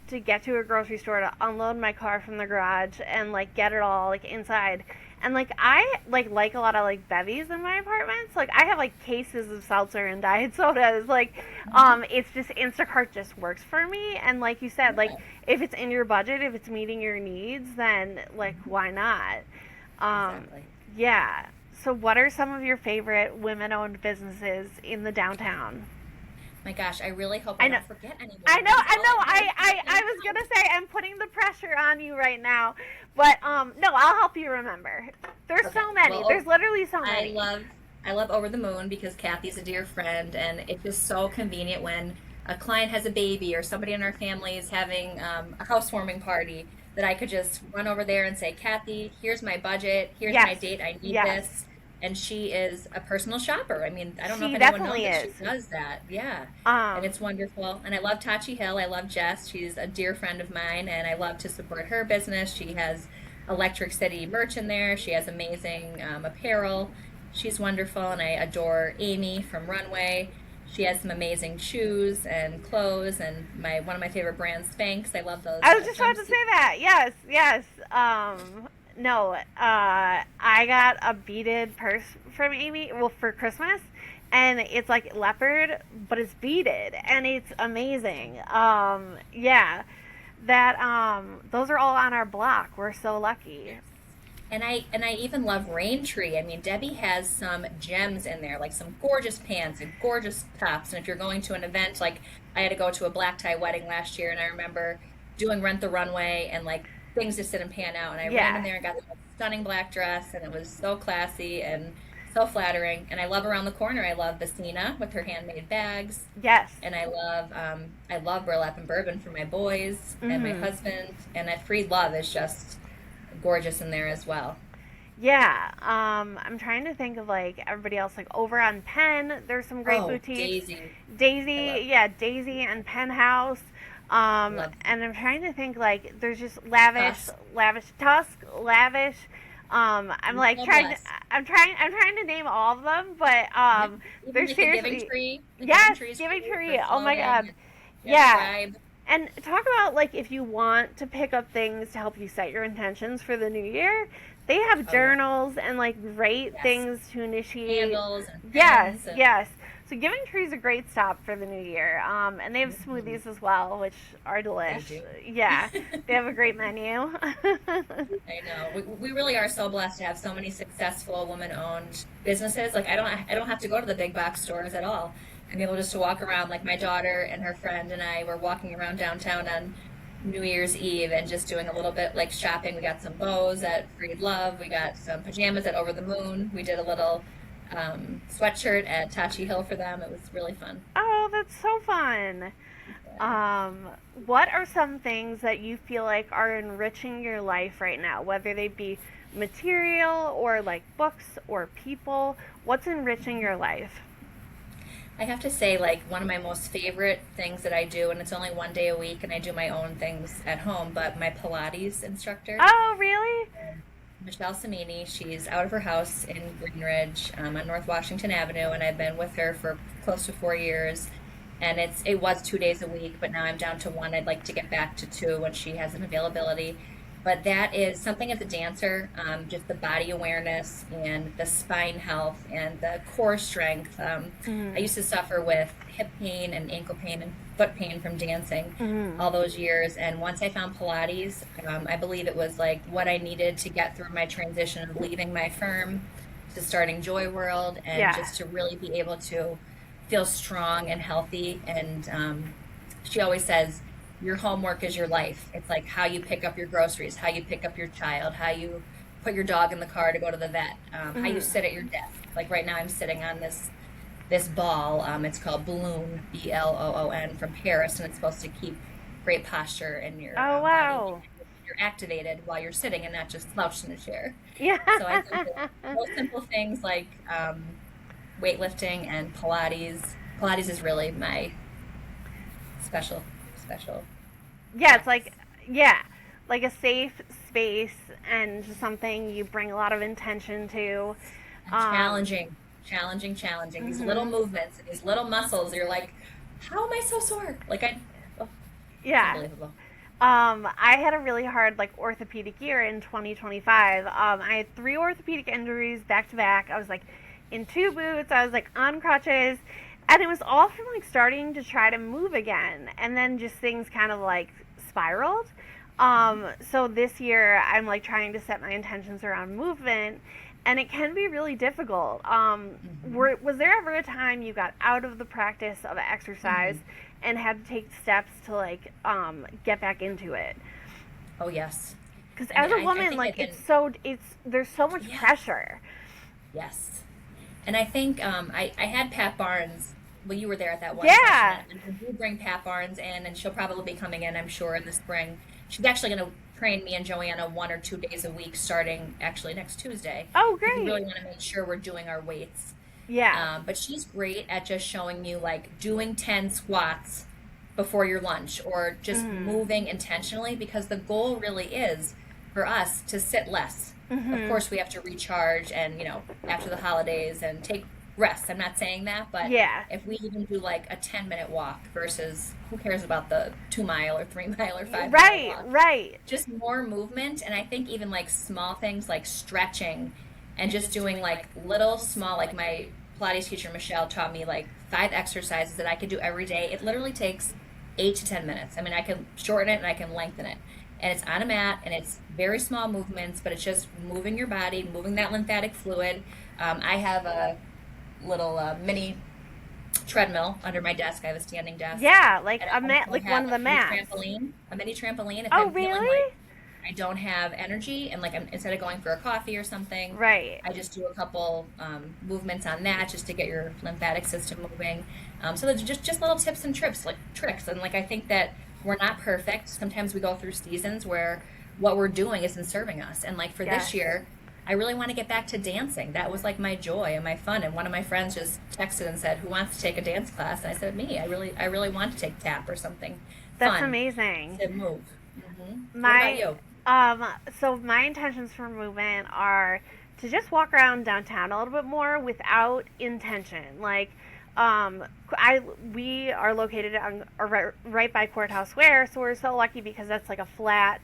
to get to a grocery store to unload my car from the garage and like get it all like inside. And like I like a lot of like bevies in my apartments. Like I have like cases of seltzer and diet sodas. Like Mhm. it's just Instacart just works for me. And like you said, like Yeah, if it's in your budget, if it's meeting your needs, then like mhm, why not? Um exactly. yeah. So what are some of your favorite women-owned businesses in the downtown? My gosh, I really hope I I know. don't forget I anyone know, because I all know. I have I is was gonna say I'm putting the pressure on you right now, but no, I'll help you remember. There's okay. so many. Well, There's literally so I many. love I love Over the Moon because Kathy's a dear friend, and it's just so convenient when a client has a baby or somebody in our family is having a housewarming party that I could just run over there and say, Kathy, here's my budget, here's my Yes, date, I need yes. this, and she is a personal shopper. I mean, I don't know if She anyone knows definitely that is. she does that. Yeah. And Um, it's wonderful. And I love Tachi Hill. I love Jess. She's a dear friend of mine, and I love to support her business. She has Electric City merch in there. She has amazing apparel. She's wonderful, and I adore Amy from Runway. She has some amazing shoes and clothes, and my one of my favorite brands, Spanx. I love those I was just about to jumpsuits. say that. Yes, yes. No, I got a beaded purse from Amy, well, for Christmas, and it's like leopard, but it's beaded, and it's amazing. Yeah, that those are all on our block. We're so lucky. Yes. And I even love Raintree. I mean, Debbie has some gems in there, like some gorgeous pants and gorgeous tops. And if you're going to an event, like I had to go to a black tie wedding last year, and I remember doing Rent the Runway and like things just didn't pan out. And I ran in Yeah. there and got this stunning black dress, and it was so classy and so flattering. And I love around the corner. I love Bassina with her handmade bags, Yes. and I love burlap and bourbon for my boys and my Mhm. husband. And that Free Love is just gorgeous in there as well. Yeah. I'm trying to think of like everybody else. Like over on Penn, there's some great Oh, boutiques. Daisy. I love Daisy, yeah, Daisy and Penthouse. love And I'm trying to think like there's just lavish, Tusk. lavish Tusk, lavish. I'm I'm like so trying to, blessed. I'm trying to name all of them, but Yep. Even there's like the Giving seriously, Tree. The Giving yes, Tree is Giving great for Tree. Oh my floating. God, And yeah, yeah. Tribe. And talk about like if you want to pick up things to help you set your intentions for the new year, they have Oh yeah. journals and like great Yes. things to initiate. Candles and Yes, pens and yes. So Giving Tree is a great stop for the new year. And they have mhm, smoothies as well, which are they delish. do. Yeah, they have a great menu. I know. We really are so blessed to have so many successful woman-owned businesses. Like I don't have to go to the big box stores at all. I'm able just to walk around. Like my daughter and her friend and I were walking around downtown on New Year's Eve and just doing a little bit like shopping. We got some bows at Freed Love. We got some pajamas at Over the Moon. We did a little sweatshirt at Tachi Hill for them. It was really fun. Oh, that's so fun. Yeah. Um, what are some things that you feel like are enriching your life right now, whether they be material or like books or people? What's enriching your life? I have to say, like, one of my most favorite things that I do, and it's only one day a week, and I do my own things at home, but my Pilates instructor, Oh, really? Michelle Samini, she's out of her house in Greenridge on North Washington Avenue, and I've been with her for close to 4 years. And it was 2 days a week, but now I'm down to one. I'd like to get back to two when she has an availability. But that is something as a dancer, just the body awareness and the spine health and the core strength. I Mm-hmm. used to suffer with hip pain and ankle pain and foot pain from dancing Mm-hmm. all those years. And once I found Pilates, I believe it was like what I needed to get through my transition of leaving my firm to starting Joy World and Yeah. just to really be able to feel strong and healthy. And she always says, your homework is your life. It's like how you pick up your groceries, how you pick up your child, how you put your dog in the car to go to the vet, how you Mm-hmm. sit at your desk. Like right now, I'm sitting on this ball. It's called Balloon, Bloon, from Paris, and it's supposed to keep great posture in your Oh, body. wow. You're activated while you're sitting and not just slouched in a chair. Yeah. So I think that those simple things like weightlifting and Pilates. Pilates is really my special Yeah, it's like, practice. yeah, like a safe space and just something you bring a lot of intention to. And Um, challenging. These little hmm movements and these little muscles. You're like, how am I so sore? Oh, it's yeah. unbelievable. I had a really hard like orthopedic year in 2025. I had three orthopedic injuries back to back. I was like in two boots. I was like on crutches, and it was all from like starting to try to move again, and then just things kind of like spiraled. So this year I'm like trying to set my intentions around movement, and it can be really difficult. Hmm. Was there ever a time you got out of the practice of exercise Hmm. and had to take steps to like get back into it? Oh yes. Because I mean, as a I woman, think like I've been it's there's so much yes. pressure. Yes. And I think I had Pat Barnes. Well, you were there at that one session, Yeah. and we do bring Pat Barnes in, and she'll probably be coming in, I'm sure, in the spring. She's actually going to train me and Joanna 1 or 2 days a week starting actually next Tuesday. Oh, We really great. want to make sure we're doing our weights. Yeah. But she's great at just showing you like doing 10 squats before your lunch or just moving intentionally because the goal really is for us to sit less. Of course, we have to recharge and, after the holidays and take rest. I'm not saying that, but Yeah. if we even do like a 10-minute walk versus who cares about the 2 mile or 3 mile or 5 mile Right, walk? right. Just more movement. And I think even like small things like stretching and just doing like little small, like my Pilates teacher Michelle taught me like 5 exercises that I could do every day. It literally takes 8 to 10 minutes. I mean, I can shorten it and I can lengthen it. And it's on a mat and it's very small movements, but it's just moving your body, moving that lymphatic fluid. I have a little mini treadmill under my desk. I have a standing desk. Yeah, like And a I mat, also like one have of the a mini mats. trampoline. If Oh, I'm feeling really? like I don't have energy and like instead of going for a coffee or something, Right. I just do a couple movements on that just to get your lymphatic system moving. So there's just little tips and tricks. And like I think that we're not perfect. Sometimes we go through seasons where what we're doing isn't serving us. And like for Yes. this year, I really want to get back to dancing. That was like my joy and my fun. And one of my friends just texted and said, "Who wants to take a dance class?" And I said, "Me. I really want to take tap or something That's fun amazing. to move." What My about you? so my intentions for movement are to just walk around downtown a little bit more without intention. Like, we are located on right by Courthouse Square, so we're so lucky because that's like a flat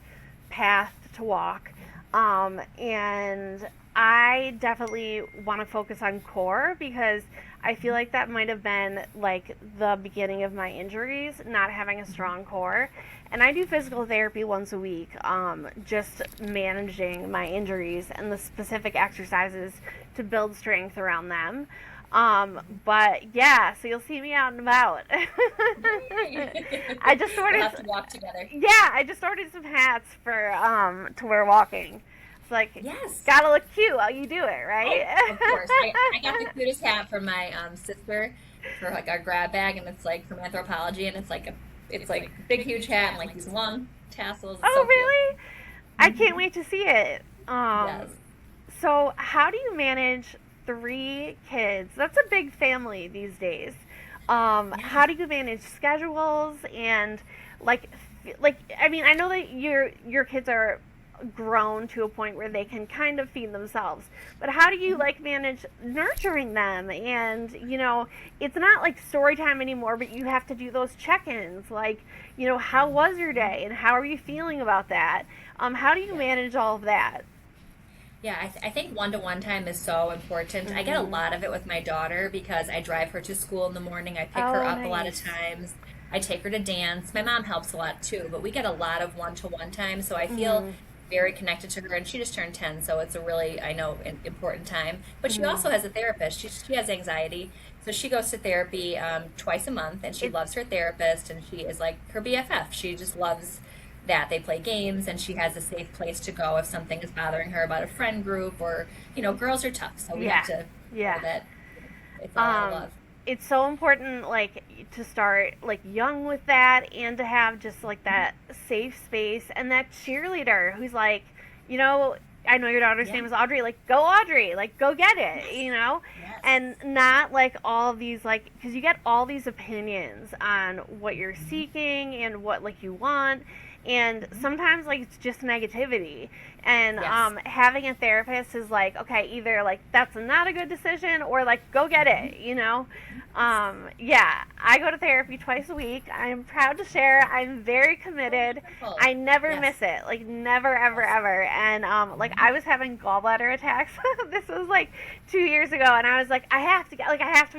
path to walk. And I definitely want to focus on core because I feel like that might have been like the beginning of my injuries, not having a strong core. And I do physical therapy once a week, just managing my injuries and the specific exercises to build strength around them. But yeah, so you'll see me out and about. I just We'll ordered, have to walk together. yeah, I just ordered some hats for to wear walking. It's like, Yes. gotta look cute while you do it, Oh, right? of course. I got the cutest hat from my sister for like our grab bag, and it's like from Anthropology, and it's like a big huge hat and like these long tassels. It's Oh, so cute. really? I can't wait to see it. Yes. So how do you manage 3 kids? That's a big family these days. How do you manage schedules and like I mean, I know that your kids are grown to a point where they can kind of feed themselves, but how do you like manage nurturing them? And it's not like story time anymore, but you have to do those check-ins, like, how was your day and how are you feeling about that? How do you manage all of that? Yeah, I think one-to-one time is so important. I get a lot of it with my daughter because I drive her to school in the morning. I pick her Oh, up a lot of nice. times. I take her to dance. My mom helps a lot too, but we get a lot of one-to-one time. So I feel very connected to her, and she just turned 10, so it's a really, I know, important time. But she also has a therapist. She has anxiety, so she goes to therapy twice a month, and she It, loves her therapist, and she is like her BFF. She just loves that. They play games, and she has a safe place to go if something is bothering her about a friend group, or, girls are tough, so we yeah, have to know yeah. that it's all out of um love. it's so important, like, to start like young with that and to have just like that safe space and that cheerleader who's like, you know I know your daughter's Yeah. name is Audrey, like, go Audrey, like, go get it, Yes. Yes. and not like all these, like, because you get all these opinions on what you're seeking and what like you want, and sometimes like it's just negativity. And Yes. having a therapist is like, okay, either like that's not a good decision or like go get it. Yeah, I go to therapy twice a week. I'm proud to share. I'm very committed. Wonderful. I never Yes. miss it, like, never, ever, Yes. ever. And like, I was having gallbladder attacks. This was like 2 years ago, and I was like, I have to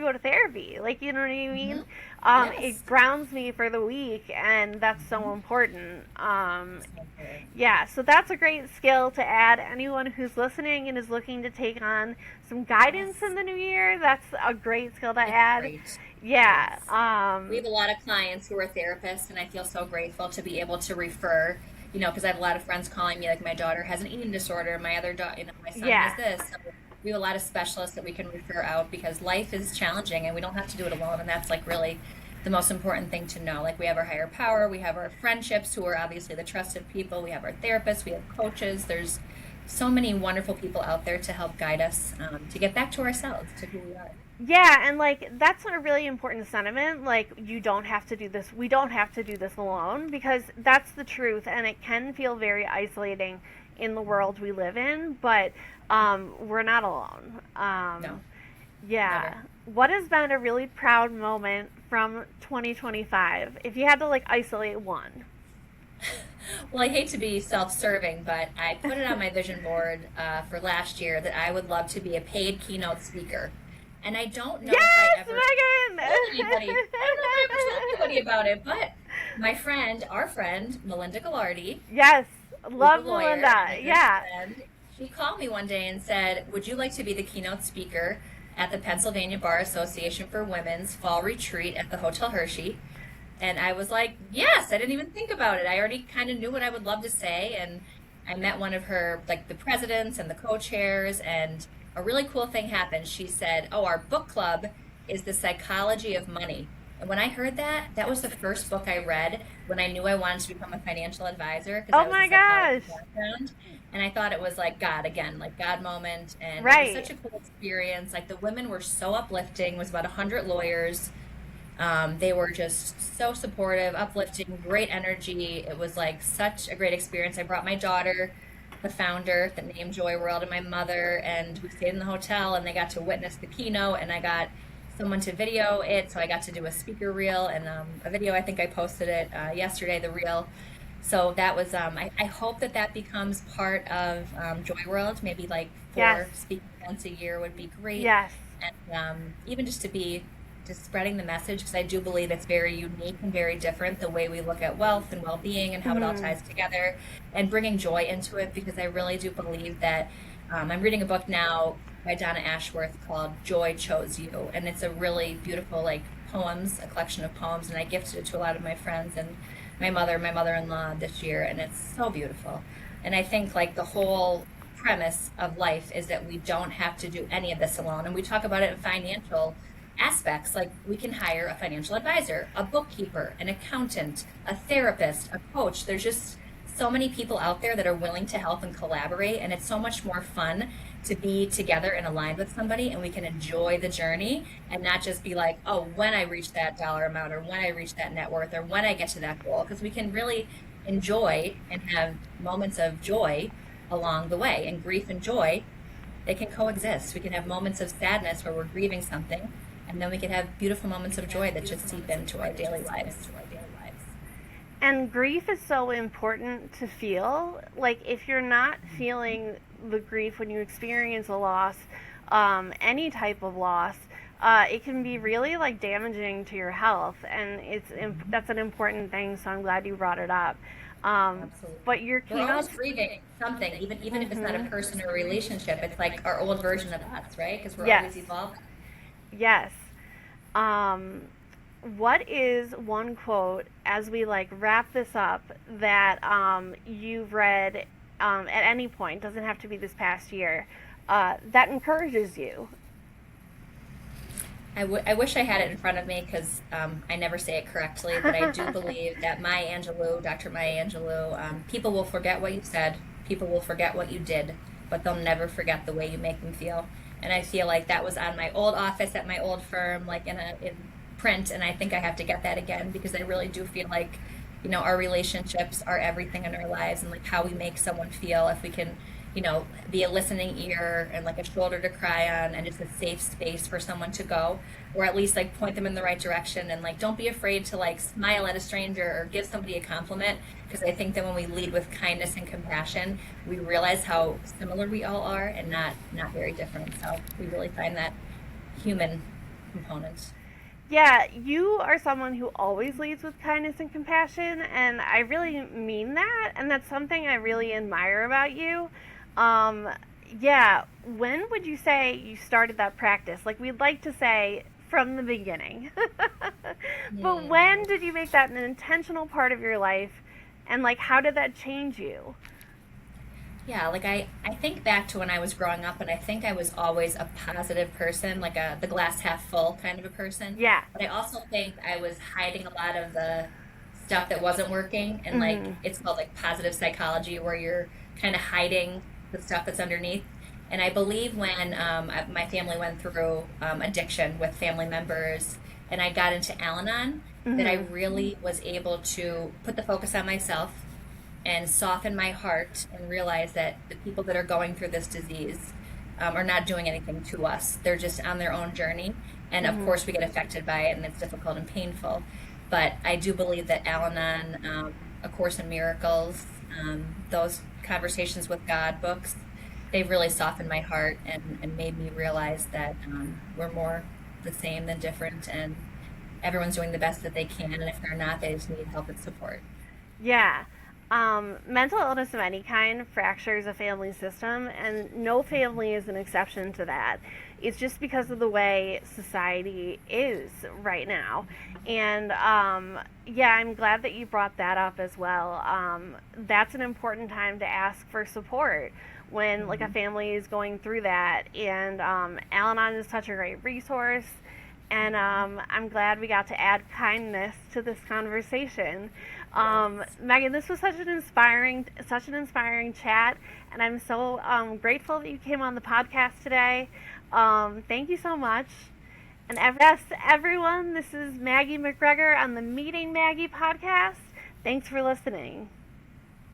go to therapy. Like, you know what I mean? Yes. It grounds me for the week, and that's so important. Okay. Yeah, so that's a great skill to add. Anyone who's listening and is looking to take on some guidance Yes. in the new year, that's a great skill to It's add. great. Yeah. Yes. We have a lot of clients who are therapists, and I feel so grateful to be able to refer, because I have a lot of friends calling me, like my daughter has an eating disorder, my other daughter, my son Yeah. has this. So we have a lot of specialists that we can refer out because life is challenging and we don't have to do it alone. And that's like really the most important thing to know. Like, we have our higher power, we have our friendships, who are obviously the trusted people, we have our therapists, we have coaches. There's so many wonderful people out there to help guide us, to get back to ourselves, to who we are. Yeah, and like that's a really important sentiment. Like, you don't have to do this. We don't have to do this alone, because that's the truth, and it can feel very isolating in the world we live in. But we're not alone. No, Yeah. never. What has been a really proud moment from 2025? If you had to like isolate one. Well, I hate to be self-serving, but I put it on my vision board for last year that I would love to be a paid keynote speaker. And I don't know if I Yes, ever Megan. told anybody. I don't know if I ever told anybody about it, but our friend, Melinda Gallardi, Yes, who's a love lawyer Melinda. and a good Yeah. friend, she called me one day and said, "Would you like to be the keynote speaker at the Pennsylvania Bar Association for Women's Fall Retreat at the Hotel Hershey?" And I was like, yes, I didn't even think about it. I already kind of knew what I would love to say. And I met one of her, like, the presidents and the co-chairs, and a really cool thing happened. She said, "Oh, our book club is The Psychology of Money." And when I heard that, that was the first book I read when I knew I wanted to become a financial advisor, because I Oh was my a psychology gosh. background. And I thought it was like God again, like God moment. And it was Right. such a cool experience. Like, the women were so uplifting. It was about 100 lawyers. They were just so supportive, uplifting, great energy. It was like such a great experience. I brought my daughter, the founder, that named Joy World, and my mother, and we stayed in the hotel, and they got to witness the keynote, and I got someone to video it, so I got to do a speaker reel and a video. I think I posted it yesterday, the reel. So that was, I hope that that becomes part of Joy World. Maybe like 4 Yes. speaking events a year would be great. Yes. And even just to be just spreading the message, because I do believe it's very unique and very different, the way we look at wealth and well-being and how it all ties together, and bringing joy into it, because I really do believe that I'm reading a book now by Donna Ashworth called Joy Chose You, and it's a really beautiful, like, poems, a collection of poems, and I gifted it to a lot of my friends and my mother-in-law this year, and it's so beautiful. And I think, like, the whole premise of life is that we don't have to do any of this alone, and we talk about it in financial aspects. Like, we can hire a financial advisor, a bookkeeper, an accountant, a therapist, a coach. There's just so many people out there that are willing to help and collaborate, and it's so much more fun to be together and aligned with somebody, and we can enjoy the journey and not just be like, oh, when I reach that dollar amount, or when I reach that net worth, or when I get to that goal, because we can really enjoy and have moments of joy along the way. And grief and joy, they can coexist. We can have moments of sadness where we're grieving something, and then we can have beautiful moments of joy that just seep into our daily lives. And grief is so important to feel. Like, if you're not feeling the grief when you experience a loss, any type of loss, it can be really like damaging to your health, and that's an important thing. So I'm glad you brought it up. Absolutely. But your We're always keynote, grieving something, even if it's not a person or a relationship. It's like our old version of us, right? Because we're Yes. always evolving. yes. What is one quote, as we like wrap this up, that you've read at any point, doesn't have to be this past year, that encourages you? I wish I had it in front of me, because I never say it correctly, but I do believe that Dr. Maya Angelou, people will forget what you said, people will forget what you did, but they'll never forget the way you make them feel. And I feel like that was on my old office at my old firm, like in print, and I think I have to get that again, because I really do feel like, our relationships are everything in our lives, and like how we make someone feel. If we can, be a listening ear and like a shoulder to cry on, and just a safe space for someone to go, or at least like point them in the right direction, and like don't be afraid to like smile at a stranger or give somebody a compliment, because I think that when we lead with kindness and compassion, we realize how similar we all are, and not very different. So we really find that human component. Yeah, you are someone who always leads with kindness and compassion, and I really mean that, and that's something I really admire about you. Yeah, when would you say you started that practice? Like, we'd like to say from the beginning. But when did you make that an intentional part of your life, and like, how did that change you? Yeah, like I think back to when I was growing up, and I think I was always a positive person, like the glass half full kind of a person. Yeah. But I also think I was hiding a lot of the stuff that wasn't working, and like Mm-hmm. it's called like positive psychology, where you're kind of hiding the stuff that's underneath. And I believe when my family went through addiction with family members, and I got into Al-Anon, that I Mm-hmm. really was able to put the focus on myself and soften my heart and realize that the people that are going through this disease are not doing anything to us. They're just on their own journey. And of Mm-hmm. course, we get affected by it and it's difficult and painful. But I do believe that Al Anon, A Course in Miracles, those conversations with God books, they've really softened my heart and made me realize that we're more the same than different, and everyone's doing the best that they can. And if they're not, they just need help and support. Yeah. Mental illness of any kind fractures a family system, and no family is an exception to that. It's just because of the way society is right now. And yeah, I'm glad that you brought that up as well. That's an important time to ask for support when like a Mhm. family is going through that. And Al-Anon is such a great resource. And I'm glad we got to add kindness to this conversation. Yes. Megan, this was such an inspiring chat, and I'm so grateful that you came on the podcast today. Thank you so much. And yes, everyone, this is Maggie McGregor on the Meeting Maggie podcast. Thanks for listening.